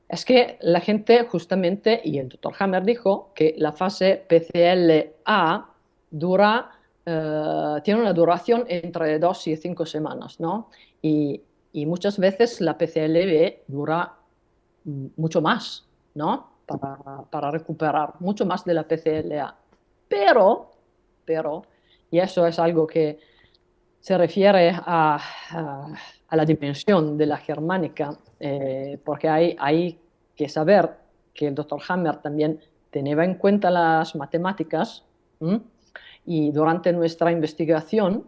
es que la gente justamente, y el doctor Hammer dijo que la fase PCLA dura, tiene una duración entre 2 y 5 semanas, ¿no? Y, y muchas veces la PCLB dura mucho más, ¿no? Para recuperar, mucho más de la PCLA. Pero, y eso es algo que se refiere a la dimensión de la germánica, porque hay que saber que el doctor Hammer también tenía en cuenta las matemáticas, ¿m? Y durante nuestra investigación,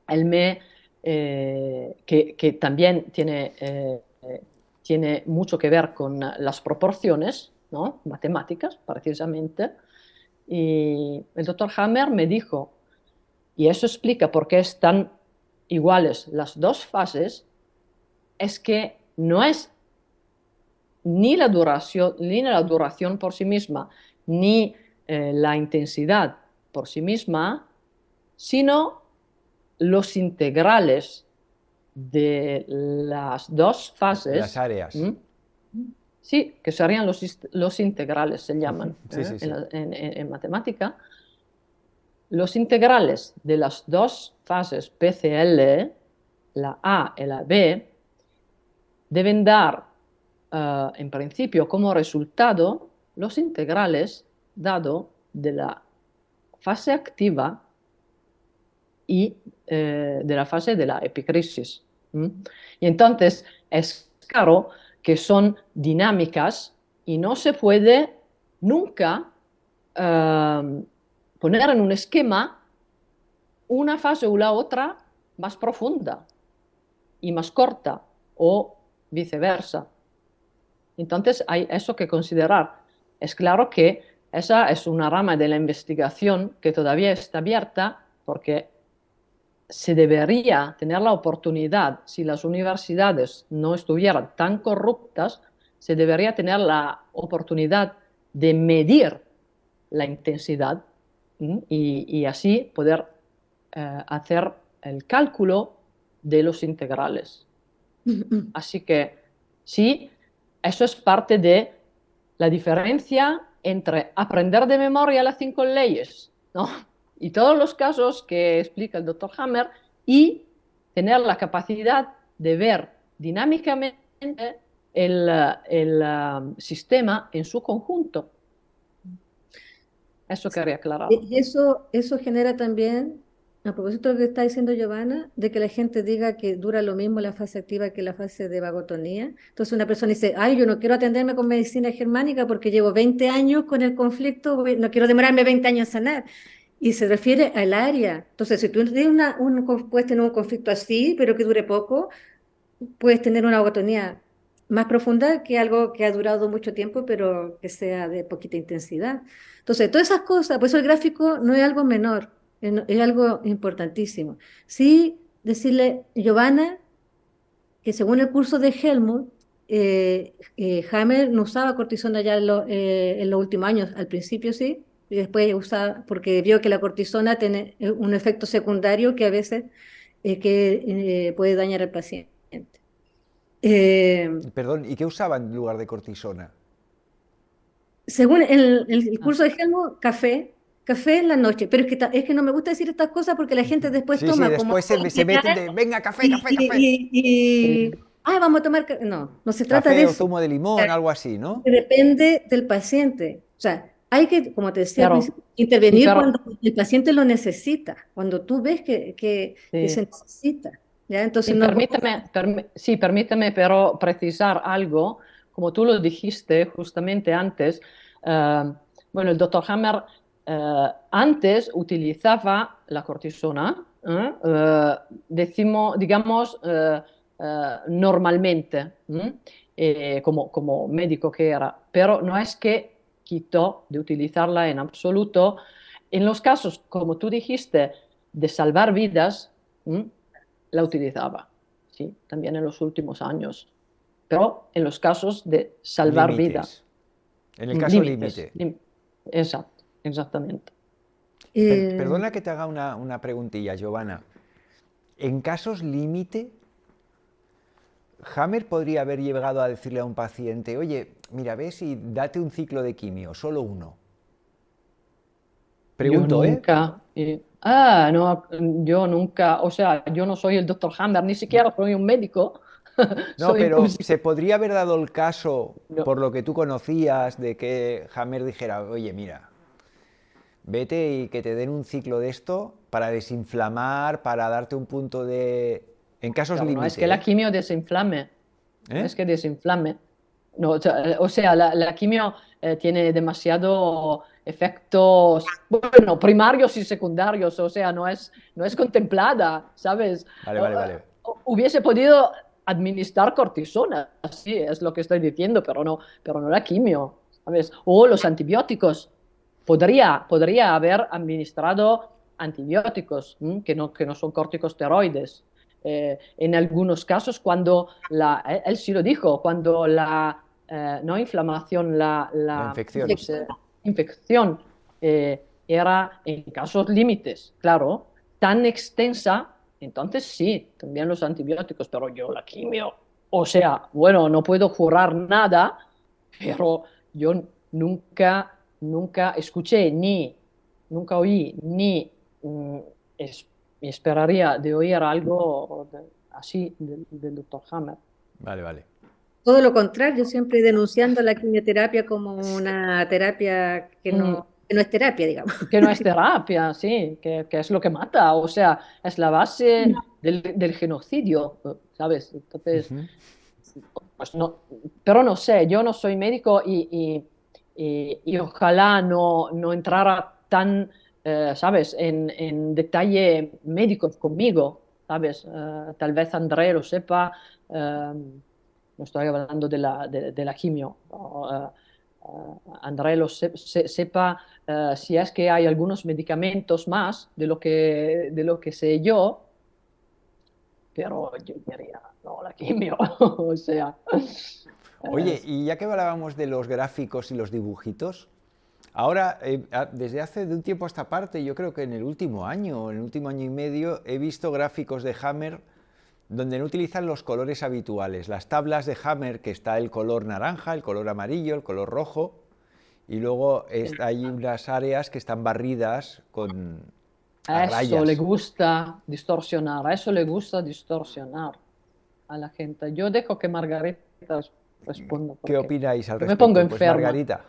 él que también tiene mucho que ver con las proporciones, ¿no? Matemáticas, precisamente, y el doctor Hammer me dijo, y eso explica por qué están iguales las dos fases, es que no es ni la duración por sí misma, ni la intensidad por sí misma, sino los integrales de las dos Las fases. áreas. Sí, que serían los integrales, se llaman Sí, sí, sí. en matemática. Los integrales de las dos fases PCL, la A y la B, deben dar, en principio, como resultado los integrales dado de la fase activa y de la fase de la epicrisis. Y entonces es claro que son dinámicas y no se puede nunca poner en un esquema una fase o la otra más profunda y más corta o viceversa. Entonces hay eso que considerar. Es claro que esa es una rama de la investigación que todavía está abierta porque se debería tener la oportunidad, si las universidades no estuvieran tan corruptas, se debería tener la oportunidad de medir la intensidad y así poder hacer el cálculo de los integrales. Así que sí, eso es parte de la diferencia entre aprender de memoria las 5 leyes, ¿no? Y todos los casos que explica el doctor Hammer y tener la capacidad de ver dinámicamente el sistema en su conjunto. Eso quería aclarar. Y eso genera también, a propósito de lo que está diciendo Giovanna, de que la gente diga que dura lo mismo la fase activa que la fase de vagotonía. Entonces una persona dice, ay, yo no quiero atenderme con medicina germánica porque llevo 20 años con el conflicto, no quiero demorarme 20 años en sanar. Y se refiere al área. Entonces, si tú tienes puedes tener un conflicto así, pero que dure poco, puedes tener una vagotonía más profunda que algo que ha durado mucho tiempo, pero que sea de poquita intensidad. Entonces, todas esas cosas, por eso el gráfico no es algo menor, es algo importantísimo. Sí, decirle, Giovanna, que según el curso de Helmut, Hammer no usaba cortisona ya en los últimos años, al principio sí, y después usaba, porque vio que la cortisona tiene un efecto secundario que a veces puede dañar al paciente. Perdón, ¿y qué usaban en lugar de cortisona? Según el curso de Helmut, café en la noche, pero es que no me gusta decir estas cosas porque la gente después Sí, sí, toma como después se meten de, venga, café, y, café, café. y, y, Sí. y, vamos a tomar, no, no se trata Café de o eso. zumo de limón, algo así, ¿no? Depende del paciente. O sea, hay que, como te decía al Pero, principio, sí, intervenir pero cuando el paciente lo necesita, cuando tú ves que se sí. necesita. ¿Ya? Entonces Y no sí, permíteme pero precisar algo, como tú lo dijiste justamente antes, bueno, el doctor Hammer antes utilizaba la cortisona, digamos, normalmente, como médico que era, pero no es que quitó de utilizarla en absoluto. En los casos, como tú dijiste, de salvar vidas, la utilizaba, sí, también en los últimos años, pero en los casos de salvar vida, Límites. En el caso límites, límite. exacto, exactamente. eh, Perdona que te haga una preguntilla, Giovanna. En casos límite, Hammer podría haber llegado a decirle a un paciente, oye, mira, ves y date un ciclo de quimio, solo uno. Yo Pregunto, ¿eh? nunca, no, yo nunca, o sea, yo no soy el doctor Hammer, ni siquiera soy un médico, No, soy un pero se podría haber dado el caso, no, por lo que tú conocías, de que Hammer dijera, oye, mira, vete y que te den un ciclo de esto para desinflamar, para darte un punto de... En casos pero no es que límite, la ¿eh? quimio desinflame, no ¿Eh? es que desinflame. No, o sea, la quimio tiene demasiado efectos, bueno, primarios y secundarios, o sea, no es contemplada, ¿sabes? Vale, vale, vale. Hubiese podido administrar cortisona, sí, es lo que estoy diciendo, pero no la quimio, ¿sabes? O los antibióticos. Podría haber administrado antibióticos, que no son corticosteroides. En algunos casos, cuando él sí lo dijo, cuando no inflamación, La infección. infección era en casos límites, claro, tan extensa, entonces sí, también los antibióticos, pero yo la quimio, o sea, bueno, no puedo jurar nada, pero yo nunca escuché nunca oí, ni mm, es- esperaría de oír algo así del doctor Hammer. Vale, vale. Todo lo contrario, siempre denunciando la quimioterapia como una terapia Mm, que no es terapia, digamos. que no es terapia, sí, que es lo que mata, o sea, es la base del genocidio, ¿sabes? Entonces, Ujú. pues no, pero no sé, yo no soy médico y ojalá no entrara tan, ¿sabes?, en detalle médicos conmigo, ¿sabes? Tal vez André lo sepa, no estoy hablando de la quimio, ¿no? André sepa si es que hay algunos medicamentos más de lo que sé yo, pero yo diría, no, la quimio, o sea, Oye, es- y ya que hablábamos de los gráficos y los dibujitos, ahora, desde hace de un tiempo a esta parte, yo creo que en el último año y medio, he visto gráficos de Hammer donde no utilizan los colores habituales. Las tablas de Hammer, que está el color naranja, el color amarillo, el color rojo, y luego hay unas áreas que están barridas con a a eso le rayas. gusta distorsionar, a eso le gusta distorsionar a la gente. Yo dejo que Margarita responda ¿Qué porque opináis al yo me pongo respecto? Pues enferma. Margarita.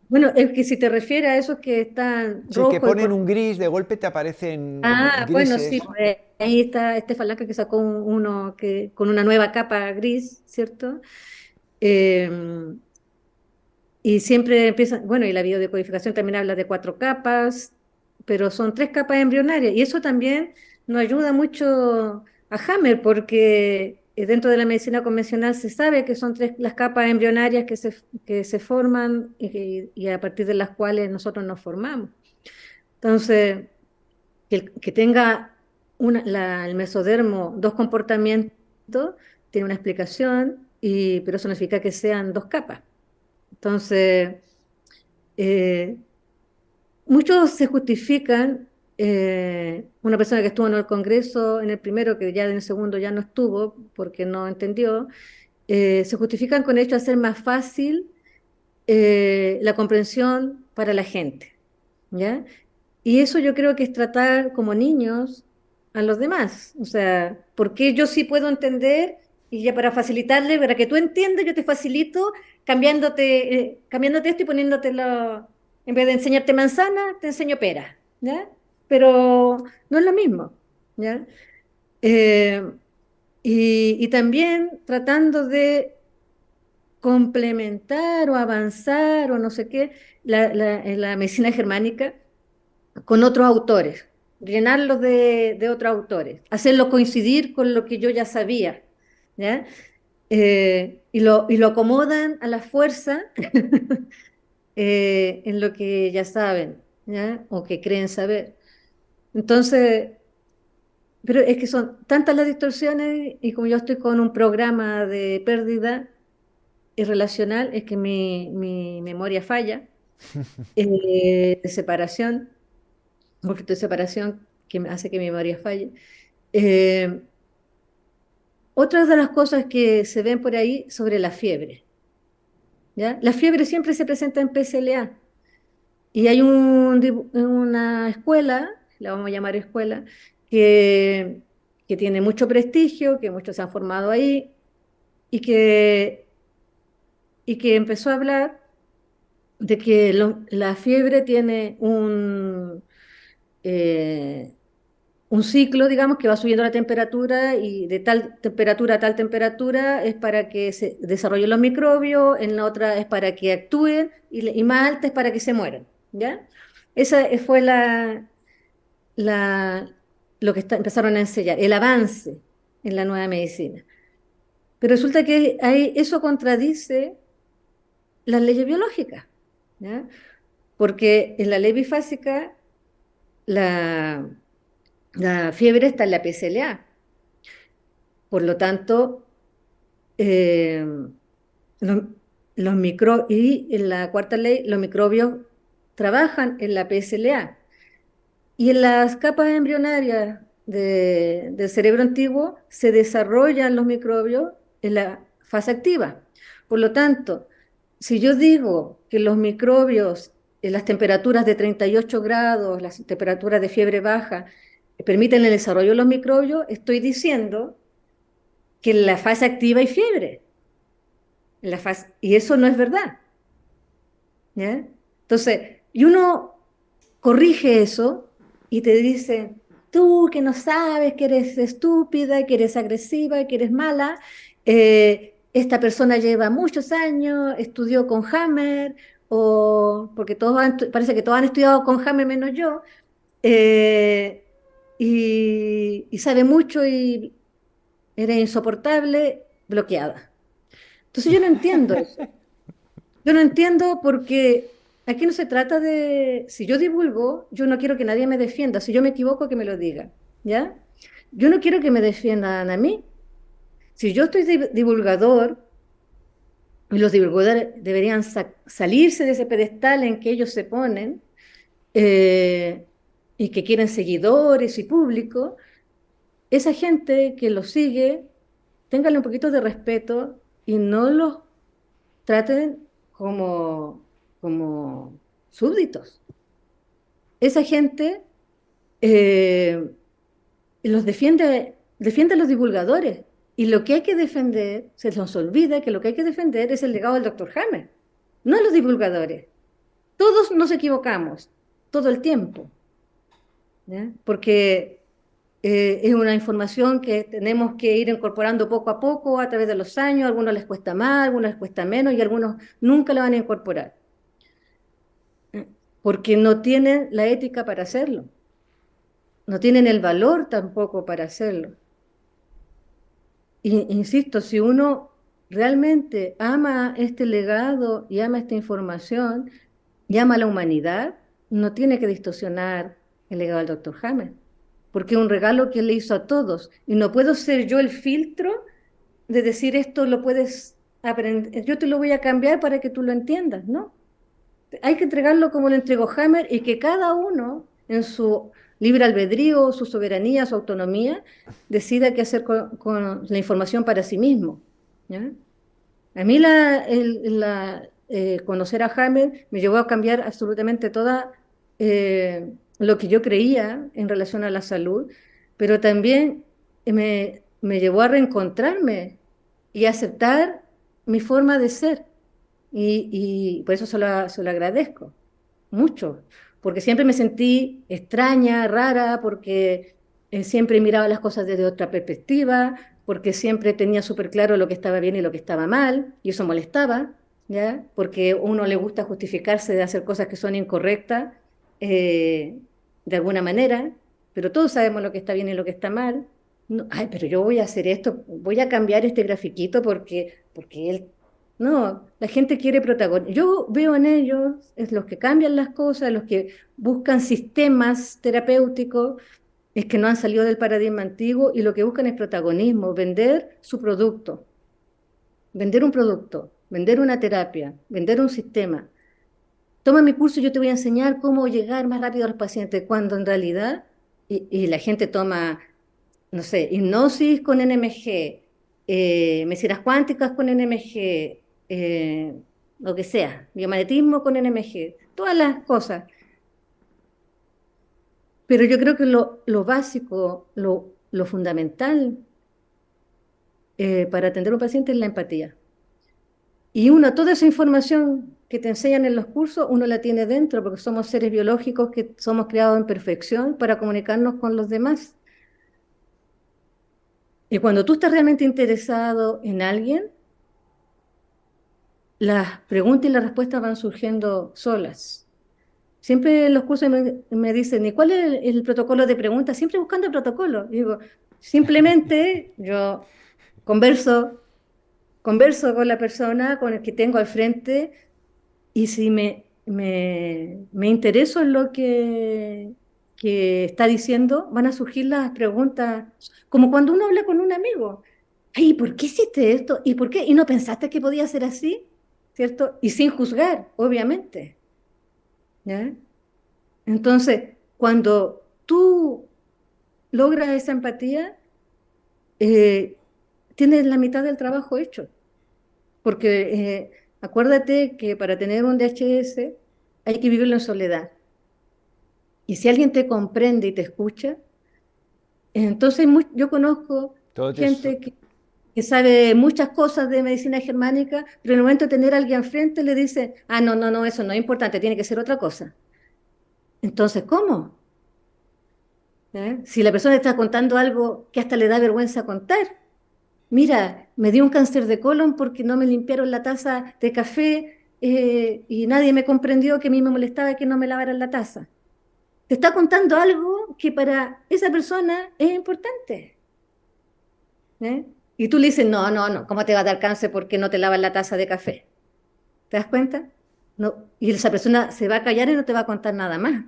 Bueno, es que si te refieres a esos que están Sí, que rojos y ponen con... un gris, de golpe te aparecen Ah, bueno, sí, grises. pues, ahí está este Falanca que sacó uno que, con una nueva capa gris, ¿cierto? Eh, y siempre empiezan, bueno, y la biodecodificación también habla de 4 capas, pero son 3 capas embrionarias. Y eso también nos ayuda mucho a Hammer, porque dentro de la medicina convencional se sabe que son 3 las capas embrionarias que se forman y a partir de las cuales nosotros nos formamos. Entonces, que tenga el mesodermo 2 comportamientos tiene una explicación, pero eso no significa que sean 2 capas. Entonces, eh, muchos se justifican, una persona que estuvo en el Congreso, en el primero, que ya en el segundo ya no estuvo porque no entendió, se justifican con el hecho de hacer más fácil la comprensión para la gente, ¿ya? Y eso yo creo que es tratar como niños a los demás. O sea, porque yo sí puedo entender y ya para facilitarle, para que tú entiendas, yo te facilito cambiándote esto y poniéndotelo, en vez de enseñarte manzana, te enseño pera, ¿ya? Pero no es lo mismo, ¿ya? Eh, y también tratando de complementar o avanzar o no sé qué, en la medicina germánica con otros autores, llenarlos de otros autores, hacerlo coincidir con lo que yo ya sabía, ¿ya? Y lo acomodan a la fuerza en lo que ya saben, ¿ya? O que creen saber. Entonces, pero es que son tantas las distorsiones y como yo estoy con un programa de pérdida irrelacional, es que mi memoria falla, de separación, un conflicto de separación que me hace que mi memoria falle. Eh, Otras de las cosas que se ven por ahí sobre la fiebre, ¿ya? La fiebre siempre se presenta en PSLA y hay una escuela, la vamos a llamar escuela, que, que tiene mucho prestigio, que muchos se han formado ahí y que empezó a hablar de que la fiebre tiene eh, un ciclo, digamos, que va subiendo la temperatura y de tal temperatura a tal temperatura es para que se desarrollen los microbios, en la otra es para que actúen y más alta es para que se mueran, ¿ya? Esa fue la, lo que empezaron a enseñar, el avance en la nueva medicina. Pero resulta que eso contradice las leyes biológicas, ¿ya? Porque en la ley bifásica la, la fiebre está en la PSLA. Por lo tanto, eh, los, y en la cuarta ley, los microbios trabajan en la PSLA. Y en las capas embrionarias del cerebro antiguo se desarrollan los microbios en la fase activa. Por lo tanto, si yo digo que los microbios en las temperaturas de 38 grados, las temperaturas de fiebre baja, permiten el desarrollo de los microbios, estoy diciendo que en la fase activa hay fiebre. Y eso no es verdad. ¿Ya? Entonces, y uno corrige eso y te dice, tú que no sabes, que eres estúpida, que eres agresiva, que eres mala, esta persona lleva muchos años, estudió con Hammer, o porque parece que todos han estudiado con Hammer menos yo, eh, y sabe mucho y eres insoportable, bloqueada. Entonces yo no entiendo eso. Yo no entiendo porque aquí no se trata de, si yo divulgo, yo no quiero que nadie me defienda. Si yo me equivoco, que me lo diga, ¿ya? Yo no quiero que me defiendan a mí. Si yo estoy divulgador, y los divulgadores deberían salirse de ese pedestal en que ellos se ponen, eh, y que quieren seguidores y público, esa gente que los sigue, ténganle un poquito de respeto y no los traten como súbditos. Esa gente eh, los defiende a los divulgadores. Y lo que hay que defender, se nos olvida que lo que hay que defender es el legado del doctor Hammer, no a los divulgadores. Todos nos equivocamos, todo el tiempo, ¿ya? Porque es una información que tenemos que ir incorporando poco a poco a través de los años. A algunos les cuesta más, a algunos les cuesta menos y a algunos nunca la van a incorporar, porque no tienen la ética para hacerlo, no tienen el valor tampoco para hacerlo. Insisto, si uno realmente ama este legado y ama esta información y ama a la humanidad, no tiene que distorsionar el legado del doctor Hammer, porque es un regalo que él le hizo a todos. Y no puedo ser yo el filtro de decir esto lo puedes aprender, yo te lo voy a cambiar para que tú lo entiendas, ¿no? Hay que entregarlo como lo entregó Hammer y que cada uno en su libre albedrío, su soberanía, su autonomía, decida qué hacer con la información para sí mismo, ¿ya? A mí conocer a Hammer me llevó a cambiar absolutamente toda lo que yo creía en relación a la salud, pero también me llevó a reencontrarme y aceptar mi forma de ser. Y por eso se lo agradezco mucho, porque siempre me sentí extraña, rara, porque siempre miraba las cosas desde otra perspectiva, porque siempre tenía súper claro lo que estaba bien y lo que estaba mal, y eso molestaba, ¿ya? Porque a uno le gusta justificarse de hacer cosas que son incorrectas, eh, de alguna manera, pero todos sabemos lo que está bien y lo que está mal. No, ay, pero yo voy a hacer esto, voy a cambiar este grafiquito porque él... No, la gente quiere protagonismo. Yo veo en ellos, es los que cambian las cosas, los que buscan sistemas terapéuticos, es que no han salido del paradigma antiguo y lo que buscan es protagonismo, vender su producto, vender un producto, vender una terapia, vender un sistema. Toma mi curso y yo te voy a enseñar cómo llegar más rápido a los pacientes, cuando en realidad, y la gente toma, no sé, hipnosis con NMG, mesiras cuánticas con NMG, lo que sea, biomagnetismo con NMG, todas las cosas. Pero yo creo que lo básico, lo fundamental para atender a un paciente es la empatía. Y uno, toda esa información que te enseñan en los cursos, uno la tiene dentro, porque somos seres biológicos que somos creados en perfección para comunicarnos con los demás. Y cuando tú estás realmente interesado en alguien, las preguntas y las respuestas van surgiendo solas. Siempre en los cursos me dicen, ¿y cuál es el protocolo de preguntas? Siempre buscando el protocolo. Y digo, simplemente yo converso, converso con la persona con el que tengo al frente y si me intereso en lo que que está diciendo, van a surgir las preguntas, como cuando uno habla con un amigo. Ay, ¿por qué hiciste esto? ¿Y por qué? ¿Y no pensaste que podía ser así? ¿Cierto? Y sin juzgar, obviamente. ¿Ya? Entonces, cuando tú logras esa empatía, eh, tienes la mitad del trabajo hecho. Porque acuérdate que para tener un DHS hay que vivirlo en soledad. Y si alguien te comprende y te escucha, entonces yo conozco Todo te gente que sabe muchas cosas de medicina germánica, pero en el momento de tener a alguien al frente le dice, ah, no, no, no, eso no es importante, tiene que ser otra cosa. Entonces, ¿cómo? Si la persona está contando algo que hasta le da vergüenza contar, mira, me dio un cáncer de colon porque no me limpiaron la taza de café y nadie me comprendió que a mí me molestaba que no me lavaran la taza. Te está contando algo que para esa persona es importante. ¿Eh? Y tú le dices, no, no, no, ¿cómo te va a dar cáncer porque no te lavas la taza de café? ¿Te das cuenta? No, y esa persona se va a callar y no te va a contar nada más,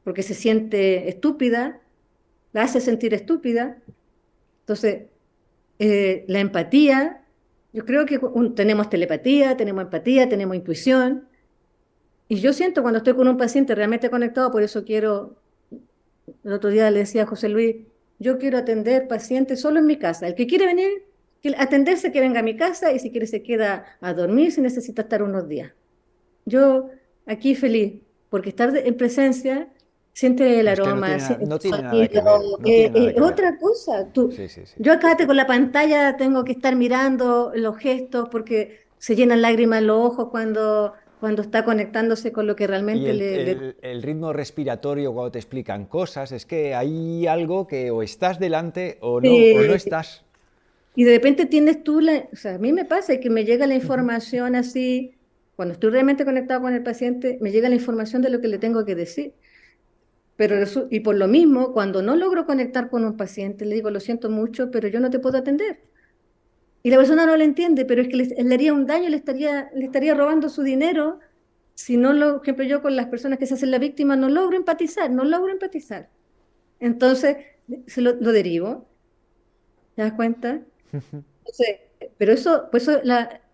porque se siente estúpida, la hace sentir estúpida. Entonces, la empatía, yo creo que tenemos telepatía, tenemos empatía, tenemos intuición, y yo siento cuando estoy con un paciente realmente conectado, por eso quiero, el otro día le decía a José Luis, yo quiero atender pacientes solo en mi casa. El que quiere venir, que atenderse, que venga a mi casa, y si quiere se queda a dormir si necesita estar unos días. Yo aquí feliz, porque estar en presencia, siente el Es que aroma, el no tiene nada que ver, sonido, no tiene nada que ver. otra cosa. Sí, sí, sí. Yo acá con la pantalla tengo que estar mirando los gestos porque se llenan lágrimas los ojos cuando está conectándose con lo que Y realmente le... el ritmo respiratorio cuando te explican cosas, es que hay algo que o estás delante o no Sí, estás. y de repente tienes tú o sea, a mí me pasa que me llega la información así, cuando estoy realmente conectado con el paciente, me llega la información de lo que le tengo que decir. Pero y por lo mismo, cuando no logro conectar con un paciente, le digo, lo siento mucho, pero yo no te puedo atender. Y la persona no lo entiende, pero es que le haría un daño, le estaría robando su dinero si no lo, por ejemplo, yo con las personas que se hacen la víctima no logro empatizar, no logro empatizar. Entonces, lo derivo, ¿te das cuenta? Entonces, pero eso, pues eso,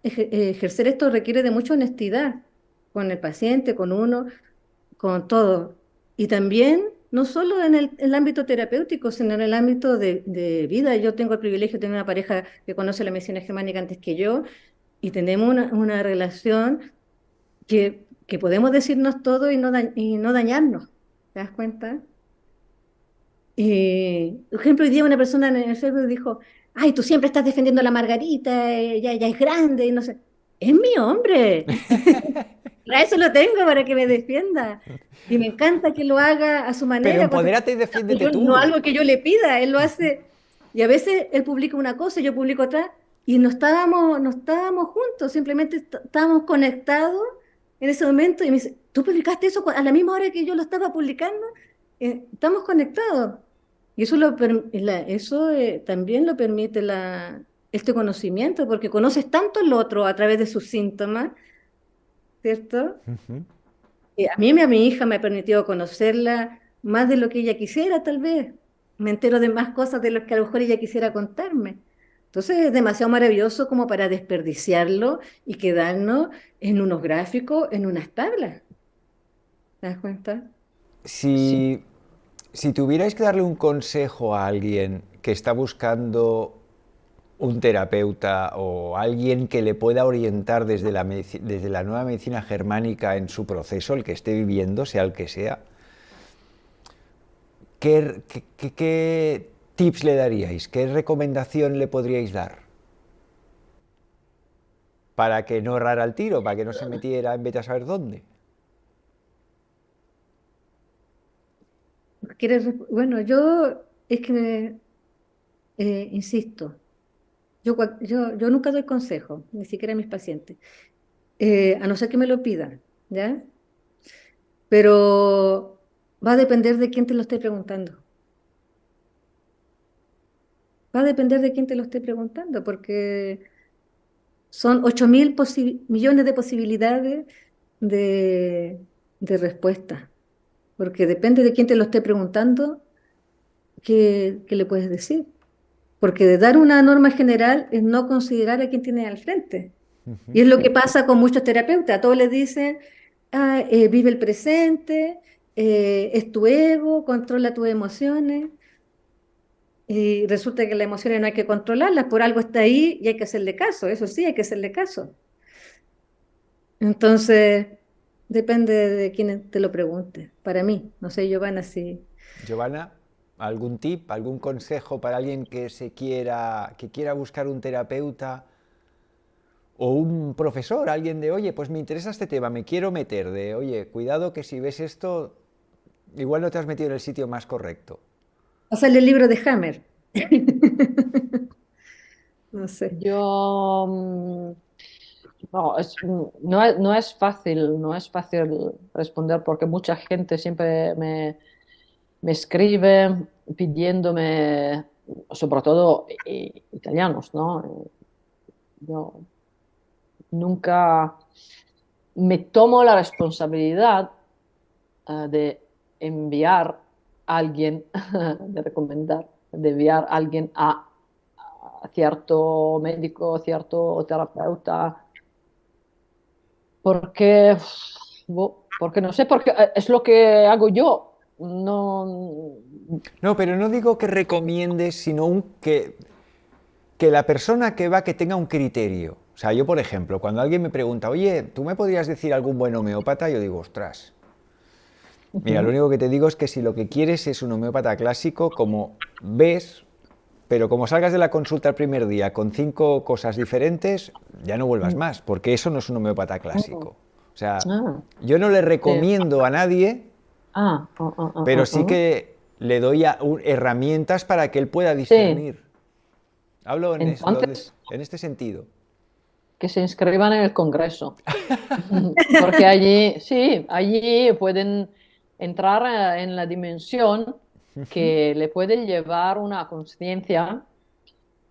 ejercer esto requiere de mucha honestidad con el paciente, con uno, con todo. Y también, no solo en el ámbito terapéutico, sino en el ámbito de vida. Yo tengo el privilegio de tener una pareja que conoce la medicina germánica antes que yo y tenemos una relación que podemos decirnos todo y no dañarnos. ¿Te das cuenta? Por ejemplo, hoy día una persona en el Facebook dijo, ay, tú siempre estás defendiendo a la Margarita, ella es grande y no sé. Es mi hombre. Para eso lo tengo, para que me defienda. Y me encanta que lo haga a su Pero manera, empodérate y defiéndete no tú. algo que yo le pida, él lo hace. Y a veces él publica una cosa, yo publico otra, y no estábamos juntos, simplemente estábamos conectados en ese momento. Y me dice, ¿tú publicaste eso a la misma hora que yo lo estaba publicando? Estamos conectados. Y eso también lo permite este conocimiento, porque conoces tanto al otro a través de sus síntomas, ¿cierto? Ujú. A mí, a mi hija me ha permitido conocerla más de lo que ella quisiera, tal vez. Me entero de más cosas de lo que a lo mejor ella quisiera contarme. Entonces es demasiado maravilloso como para desperdiciarlo y quedarnos en unos gráficos, en unas tablas. ¿Te das cuenta? Si, si tuvierais que darle un consejo a alguien que está buscando un terapeuta o alguien que le pueda orientar desde la nueva medicina germánica en su proceso, el que esté viviendo, sea el que sea, ¿qué tips le daríais? ¿Qué recomendación le podríais dar? Para que no errara el tiro, para que no se metiera en vete a saber dónde. Bueno, yo es que, insisto, yo nunca doy consejos, ni siquiera a mis pacientes, a no ser que me lo pidan, ¿ya? Pero va a depender de quién te lo esté preguntando. Va a depender de quién te lo esté preguntando, porque son 8.000 millones de posibilidades de respuesta. porque depende de quién te lo esté preguntando, qué le puedes decir. Porque de dar una norma general es no considerar a quién tienes al frente. Y es lo que pasa con muchos terapeutas. A todos les dicen, vive el presente, es tu ego, controla tus emociones. Y resulta que las emociones no hay que controlarlas, por algo está ahí y hay que hacerle caso, eso sí, hay que hacerle caso. Entonces, depende de quién te lo pregunte. Para mí, no sé, Giovanna, si... Giovanna, ¿algún tip, algún consejo para alguien que quiera buscar un terapeuta o un profesor, alguien de, oye, pues me interesa este tema, me quiero meter, de, oye, cuidado que si ves esto, igual no te has metido en el sitio más correcto? Pasarle el libro de Hammer. No sé. Yo, no, no es fácil responder porque mucha gente siempre me escribe pidiéndome, sobre todo italianos, ¿no? Yo nunca me tomo la responsabilidad de enviar a alguien, de recomendar, de enviar a alguien a cierto médico, cierto terapeuta, porque, porque no sé, porque es lo que hago yo. No, No, pero no digo que recomiendes, sino que la persona que va que tenga un criterio. O sea, yo, por ejemplo, cuando alguien me pregunta, oye, ¿tú me podrías decir algún buen homeópata? Yo digo, ostras. Mira, lo ujú, único que te digo es que si lo que quieres es un homeópata clásico, como ves, pero como salgas de la consulta el primer día con 5 cosas diferentes, ya no vuelvas mm, más, porque eso no es un homeópata mm, clásico. O sea, ah, yo no le sí. recomiendo a nadie, pero sí Ah. que le doy herramientas para que él pueda Sí, discernir. Hablo entonces en este sentido. que se inscriban en el Congreso, porque allí, sí, allí pueden entrar en la dimensión que le puede llevar una conciencia,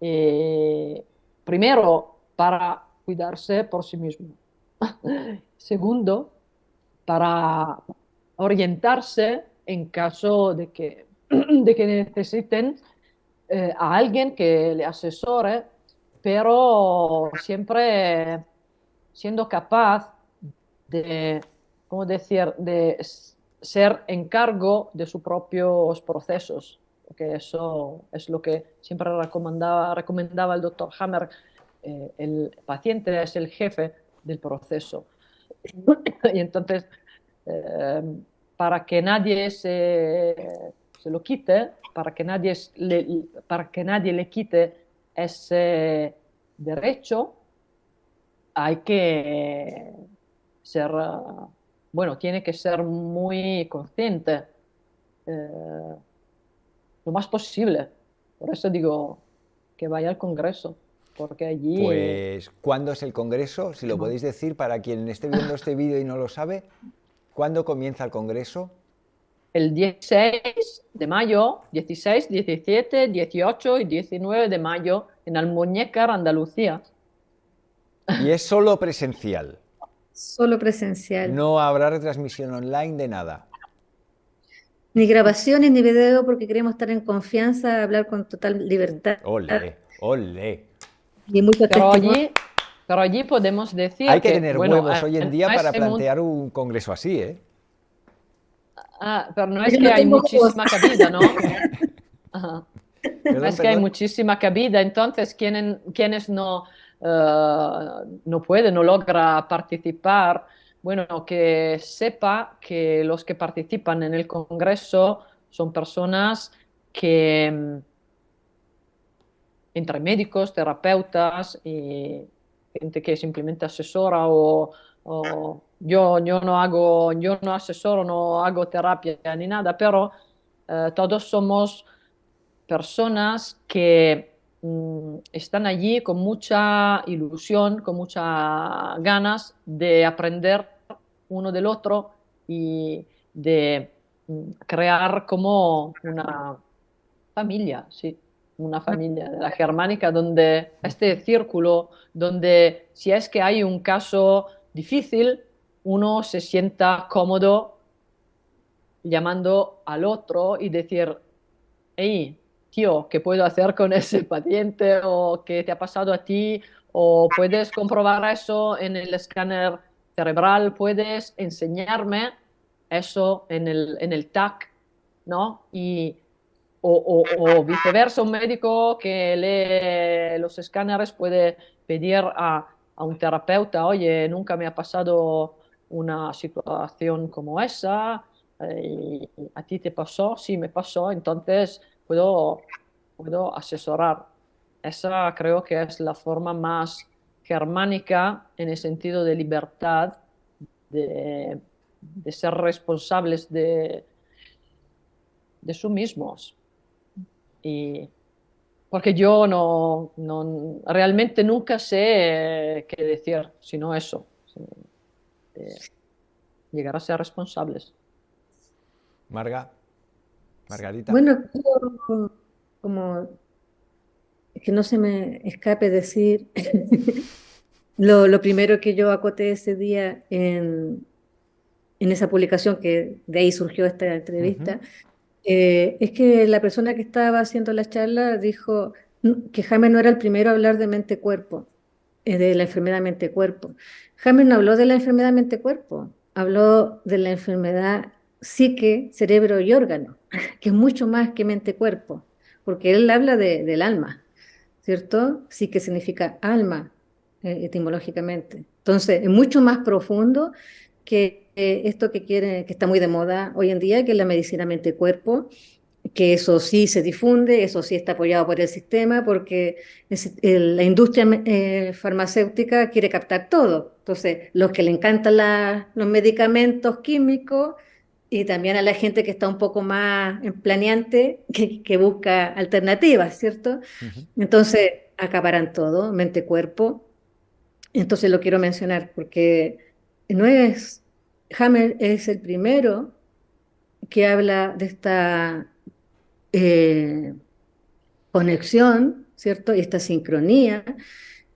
eh, primero, para cuidarse por sí mismo. Segundo, para orientarse en caso de que necesiten a alguien que le asesore, pero siempre siendo capaz de, ¿cómo decir?, de ser en cargo de sus propios procesos, porque eso es lo que siempre recomendaba el doctor Hammer. El paciente es el jefe del proceso. Y entonces, eh, para que nadie se lo quite, para que nadie le quite ese derecho, hay que ser, bueno, tiene que ser muy consciente, eh, lo más posible. Por eso digo que vaya al Congreso, porque allí Pues, ¿cuándo es el Congreso? Si lo no. podéis decir para quien esté viendo este vídeo y no lo sabe, ¿cuándo comienza el Congreso? El 16 de mayo, 16, 17, 18 y 19 de mayo en Almuñécar, Andalucía. Y es solo presencial. Solo presencial. No habrá retransmisión online de nada. Ni grabaciones ni video porque queremos estar en confianza, hablar con total libertad Ole, ole. y muchos Pero testimonios. allí, pero allí podemos Hay decir que que, tener bueno, huevos hoy en día no es para que plantear un congreso así, ¿eh? pero no Yo es que no hay tengo voz. muchísima cabida, ¿no? Ajá. No Perdón, es que hay perdón. muchísima cabida, entonces quienes no, no pueden, no logra participar, bueno, que sepa que los que participan en el Congreso son personas que, entre médicos, terapeutas y gente que simplemente asesora yo no asesoro, no hago terapia ni nada, pero todos somos personas que están allí con mucha ilusión, con muchas ganas de aprender uno del otro y de crear como una familia, sí, una familia de la germánica donde este círculo, donde si es que hay un caso difícil, uno se sienta cómodo llamando al otro y decir, hey, tío, ¿qué puedo hacer con ese paciente? ¿O qué te ha pasado a ti? ¿O puedes comprobar eso en el escáner cerebral? ¿Puedes enseñarme eso en el TAC? ¿No? O viceversa, un médico que lee los escáneres puede pedir a un terapeuta, oye, nunca me ha pasado una situación como esa, ¿a ti te pasó? Sí, me pasó, entonces puedo asesorar. Esa creo que es la forma más germánica en el sentido de libertad, de ser responsables de sí mismos. Y porque yo realmente nunca sé qué decir, sino eso, eh, llegar a ser responsables. Margarita. Bueno, como que no se me escape decir lo primero que yo acoté ese día en esa publicación, que de ahí surgió esta Ujú. entrevista, es que la persona que estaba haciendo la charla dijo que Jaime no era el primero a hablar de mente-cuerpo, de la enfermedad mente-cuerpo. Jaime no habló de la enfermedad mente-cuerpo, habló de la enfermedad psique, cerebro y órgano, que es mucho más que mente-cuerpo, porque él habla del alma, ¿cierto? Psique significa alma, etimológicamente. Entonces, es mucho más profundo que esto que quiere, que está muy de moda hoy en día, que es la medicina mente-cuerpo, que eso sí se difunde, eso sí está apoyado por el sistema, porque la industria farmacéutica quiere captar todo. Entonces, los que le encantan los medicamentos químicos y también a la gente que está un poco más planeante, que busca alternativas, ¿cierto? Ujú. Entonces, acaparan todo, mente-cuerpo. Entonces lo quiero mencionar porque no es, Hammer es el primero que habla de esta eh, conexión, ¿cierto? Y esta sincronía,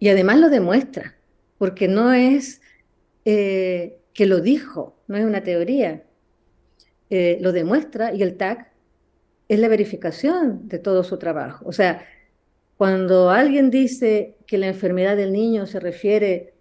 y además lo demuestra, porque no es que lo dijo, no es una teoría, lo demuestra y el TAC es la verificación de todo su trabajo. O sea, cuando alguien dice que la enfermedad del niño se refiere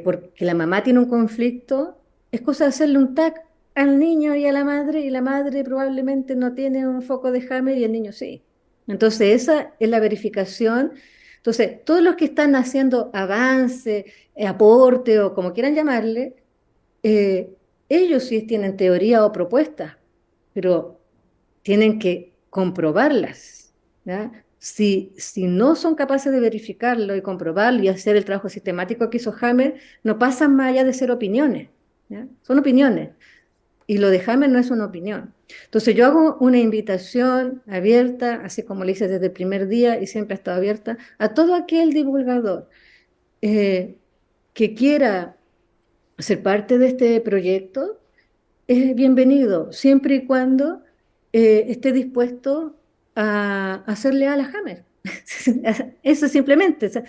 porque la mamá tiene un conflicto, es cosa de hacerle un TAC al niño y a la madre, y la madre probablemente no tiene un foco de Hammer y el niño sí. Entonces, esa es la verificación. Entonces, todos los que están haciendo avance, aporte o como quieran llamarle, eh, ellos sí tienen teoría o propuestas, pero tienen que comprobarlas, ¿ya? Si no son capaces de verificarlo y comprobarlo y hacer el trabajo sistemático que hizo Hammer, no pasan más allá de ser opiniones, ¿ya? Son opiniones. Y lo de Hammer no es una opinión. Entonces yo hago una invitación abierta, así como le hice desde el primer día y siempre ha estado abierta, a todo aquel divulgador eh, que quiera ser parte de este proyecto, es bienvenido, siempre y cuando esté dispuesto a ser leal a Hammer. Eso simplemente. O sea,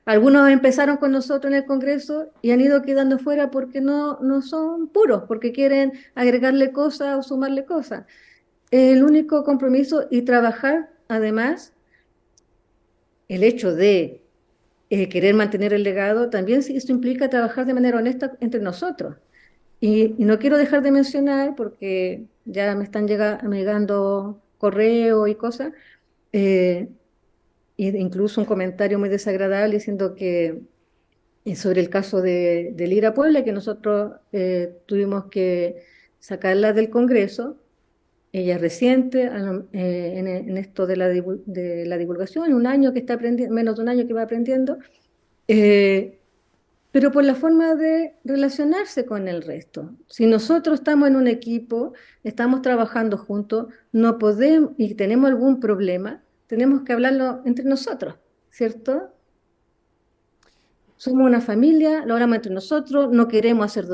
algunos empezaron con nosotros en el Congreso y han ido quedando fuera porque no son puros, porque quieren agregarle cosas o sumarle cosas. El único compromiso y trabajar, además, el hecho de querer mantener el legado, también esto implica trabajar de manera honesta entre nosotros. Y no quiero dejar de mencionar, porque ya me están llegando correos y cosas, eh, e incluso un comentario muy desagradable diciendo que sobre el caso de Lira Puebla, que nosotros tuvimos que sacarla del Congreso. Ella es reciente en esto de la divulgación, un año que está aprendiendo, menos de un año que va aprendiendo, eh, pero por la forma de relacionarse con el resto. Si nosotros estamos en un equipo, estamos trabajando juntos, no podemos y tenemos algún problema, tenemos que hablarlo entre nosotros, ¿cierto? Somos una familia, lo hablamos entre nosotros, no queremos hacer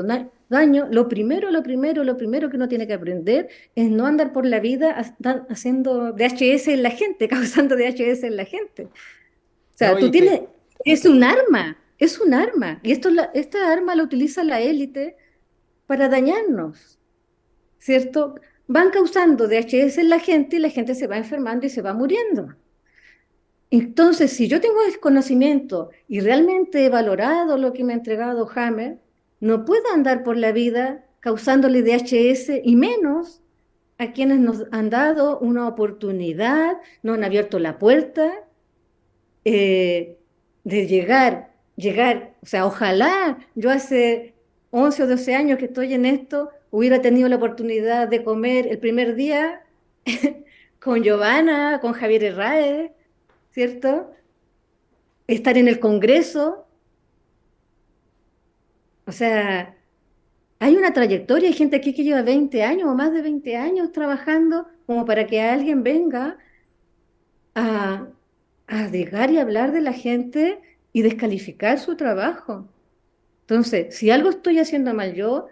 daño. Lo primero que uno tiene que aprender es no andar por la vida haciendo DHS en la gente, causando DHS en la gente. O No, sea, y que es un arma, y esta arma la utiliza la élite para dañarnos, ¿cierto? van causando DHS en la gente y la gente se va enfermando y se va muriendo. Entonces, si yo tengo desconocimiento y realmente he valorado lo que me ha entregado Hammer, no puedo andar por la vida causándole DHS y menos a quienes nos han dado una oportunidad, nos han abierto la puerta de llegar, o sea, ojalá yo hace 11 o 12 años que estoy en esto, hubiera tenido la oportunidad de comer el primer día con Giovanna, con Javier Herráez, ¿cierto? Estar en el Congreso, o sea, hay una trayectoria, hay gente aquí que lleva 20 años o más de 20 años trabajando como para que alguien venga a, a llegar y hablar de la gente y descalificar su trabajo. Entonces, si algo estoy haciendo mal yo,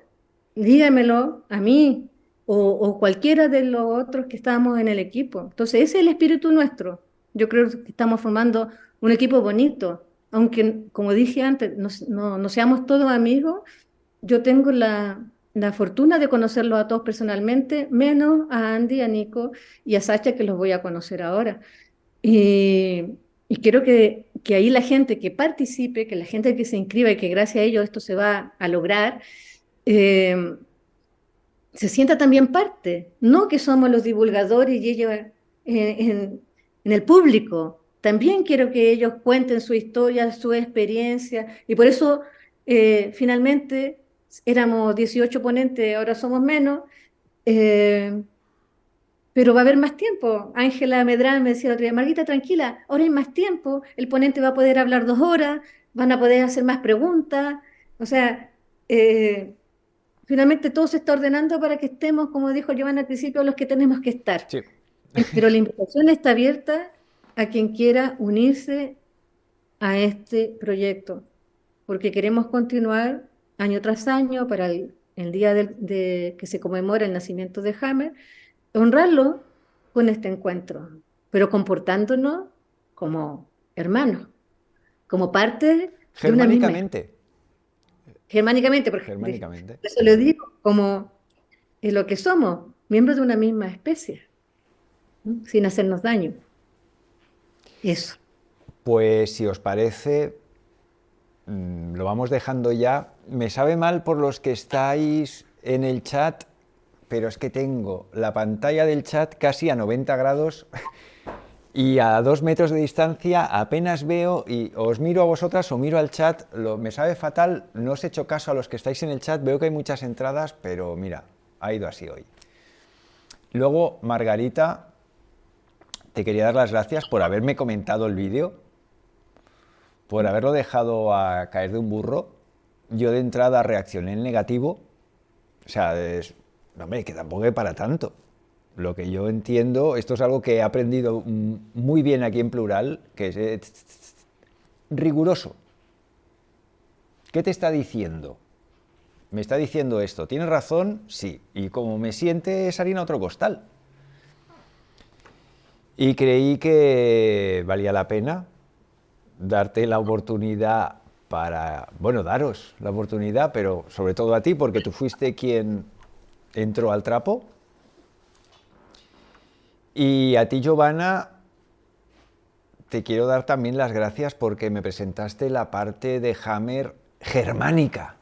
dígamelo a mí o cualquiera de los otros que estamos en el equipo. Entonces, ese es el espíritu nuestro. Yo creo que estamos formando un equipo bonito, aunque, como dije antes, no seamos todos amigos. Yo tengo la fortuna de conocerlos a todos personalmente, menos a Andy, a Nico y a Sacha, que los voy a conocer ahora. Y quiero que ahí la gente que participe, que la gente que se inscriba y que gracias a ellos esto se va a lograr, eh, se sienta también parte, no que somos los divulgadores y ellos en el público. También quiero que ellos cuenten su historia, su experiencia, y por eso finalmente éramos 18 ponentes, ahora somos menos, eh, pero va a haber más tiempo. Ángela Medrán me decía el otro día, Marguita, tranquila, ahora hay más tiempo, el ponente va a poder hablar 2 horas, van a poder hacer más preguntas, o sea, eh, finalmente todo se está ordenando para que estemos, como dijo Giovanna al principio, los que tenemos que estar. Sí. Pero la invitación está abierta a quien quiera unirse a este proyecto, porque queremos continuar año tras año para el día que se conmemora el nacimiento de Hammer, honrarlo con este encuentro, pero comportándonos como hermanos, como parte de una misma, Germánicamente. germánicamente, porque Germánicamente. eso lo digo, como es lo que somos, miembros de una misma especie, ¿no? Sin hacernos daño. Eso. Pues si os parece, lo vamos dejando ya. Me sabe mal por los que estáis en el chat, pero es que tengo la pantalla del chat casi a 90 grados y a 2 metros de distancia apenas veo y os miro a vosotras o miro al chat. Me sabe fatal, no os he hecho caso a los que estáis en el chat, veo que hay muchas entradas, pero mira, ha ido así hoy. Luego, Margarita, te quería dar las gracias por haberme comentado el vídeo, por haberlo dejado a caer de un burro. Yo de entrada reaccioné en negativo, o sea, no, hombre, que tampoco es para tanto. Lo que yo entiendo, esto es algo que he aprendido muy bien aquí en Plural, que es riguroso. ¿Qué te está diciendo? Me está diciendo esto. ¿Tienes razón? Sí. Y como me siente es harina otro costal. Y creí que valía la pena darte la oportunidad para, bueno, daros la oportunidad, pero sobre todo a ti, porque tú fuiste quien entró al trapo. Y a ti, Giovanna, te quiero dar también las gracias porque me presentaste la parte de Hammer germánica.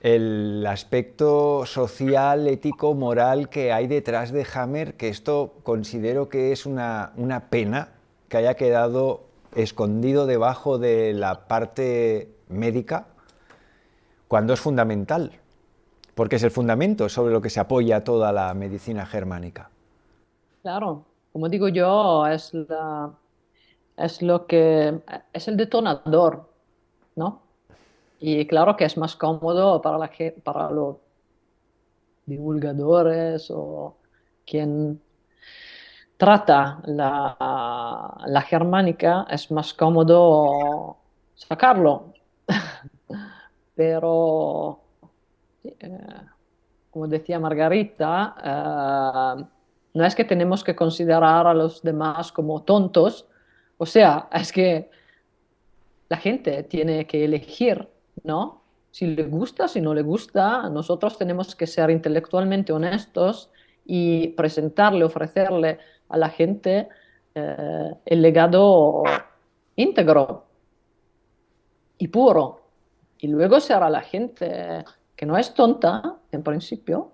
El aspecto social, ético, moral que hay detrás de Hammer, que esto considero que es una pena que haya quedado escondido debajo de la parte médica, cuando es fundamental, porque es el fundamento sobre lo que se apoya toda la medicina germánica. Claro, como digo yo, es lo que es el detonador, ¿no? Y claro que es más cómodo para los divulgadores o quien trata la germánica, es más cómodo sacarlo. Pero, sí, como decía Margarita, no es que tenemos que considerar a los demás como tontos, o sea, es que la gente tiene que elegir, ¿no? si le gusta, si no le gusta, nosotros tenemos que ser intelectualmente honestos y presentarle, ofrecerle a la gente el legado íntegro y puro. Y luego será la gente que no es tonta, en principio,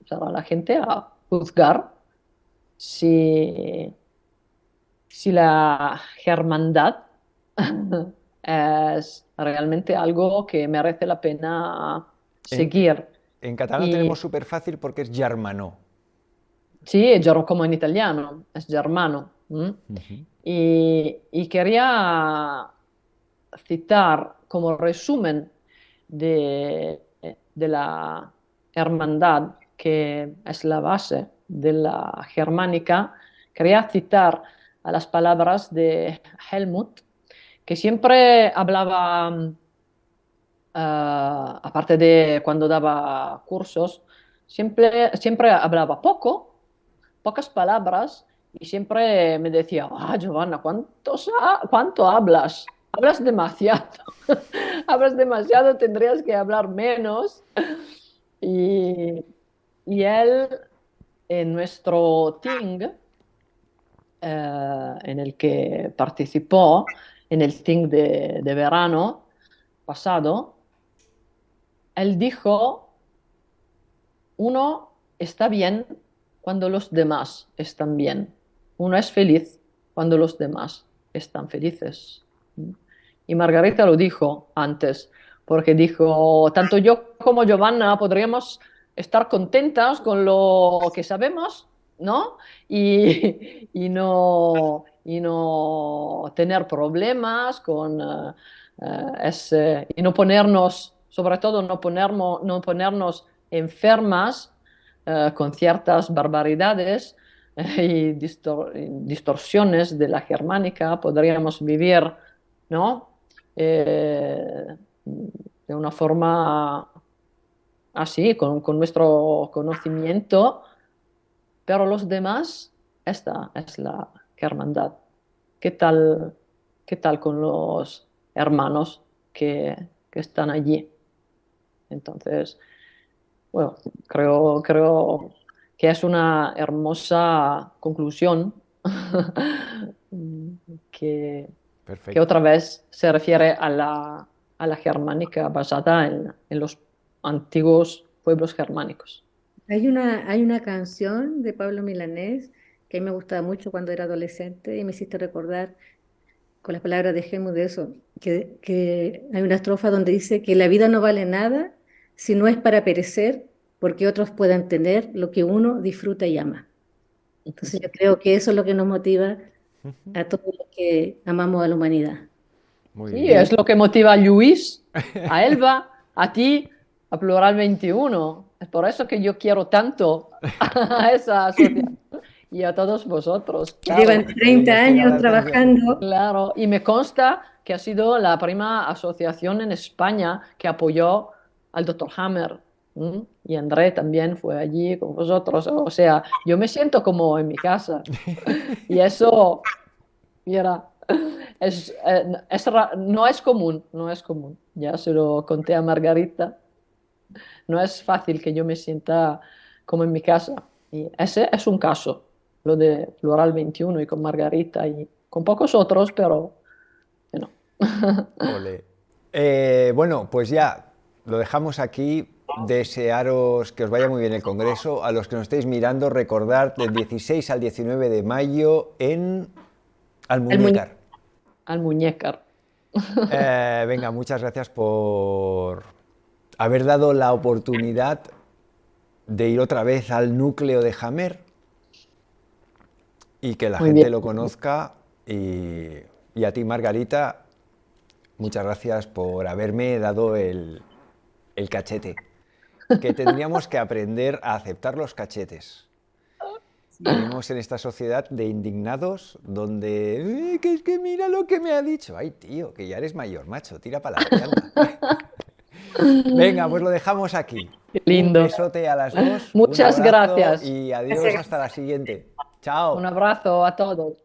será la gente a juzgar si, si la hermandad es realmente algo que merece la pena En, seguir. en catalán lo Y tenemos súper fácil porque es germanó. sí, es como en italiano, es germano. Ujú. Y quería citar como resumen de la hermandad, que es la base de la germánica, quería citar a las palabras de Helmut, que siempre hablaba, aparte de cuando daba cursos, siempre hablaba pocas palabras, y siempre me decía, Giovanna, ¿cuánto hablas? Hablas demasiado, hablas demasiado, tendrías que hablar menos. Y, y él, en nuestro Ting, en el que participó, en el Ting de verano pasado, él dijo, uno está bien cuando los demás están bien. Uno es feliz cuando los demás están felices. Y Margarita lo dijo antes, porque dijo, tanto yo como Giovanna podríamos estar contentas con lo que sabemos, ¿no? Y no tener problemas y no ponernos, sobre todo no ponernos enfermas con ciertas barbaridades distorsiones de la germánica. Podríamos vivir, ¿no? De una forma así, con nuestro conocimiento, pero los demás, esta es la hermandad. ¿Qué tal, qué tal con los hermanos que están allí? Entonces, bueno, creo que es una hermosa conclusión que, que Perfecto. otra vez se refiere a la germánica basada en los antiguos pueblos germánicos. Hay una canción de Pablo Milanés que a mí me gustaba mucho cuando era adolescente y me hiciste recordar con las palabras de Helmut de eso, que hay una estrofa donde dice que la vida no vale nada si no es para perecer, porque otros puedan tener lo que uno disfruta y ama. Entonces yo creo que eso es lo que nos motiva Ujú. a todos los que amamos a la humanidad. Muy Sí, bien. es lo que motiva a Luis, a Elba, a ti, a Plural 21. Es por eso que yo quiero tanto a esa asociación y a todos vosotros, claro. Llevan Por 30 investigar años la atención. trabajando. Claro, y me consta que ha sido la primera asociación en España que apoyó al doctor Hammer. ¿M? Y André también fue allí con vosotros. O sea, yo me siento como en mi casa. Y eso, mira, no es común, no es común. Ya se lo conté a Margarita. No es fácil que yo me sienta como en mi casa. Y ese es un caso, lo de Plural 21 y con Margarita y con pocos otros, pero bueno. Ole. Bueno, pues ya lo dejamos aquí. Desearos que os vaya muy bien el congreso. A los que nos estéis mirando, recordad del 16 al 19 de mayo en Al, muñe- Almuñécar. al muñecar. Venga, muchas gracias por haber dado la oportunidad de ir otra vez al núcleo de Hammer y que la Muy bien. gente lo conozca. Y a ti, Margarita, muchas gracias por haberme dado el cachete. Que tendríamos que aprender a aceptar los cachetes. Vivimos en esta sociedad de indignados donde, que es que mira lo que me ha dicho. Ay, tío, que ya eres mayor, macho, tira para adelante, anda. Venga, pues lo dejamos aquí. Qué Un lindo. besote a las dos, un Muchas abrazo gracias. y adiós hasta la siguiente. Un Chao. abrazo a todos.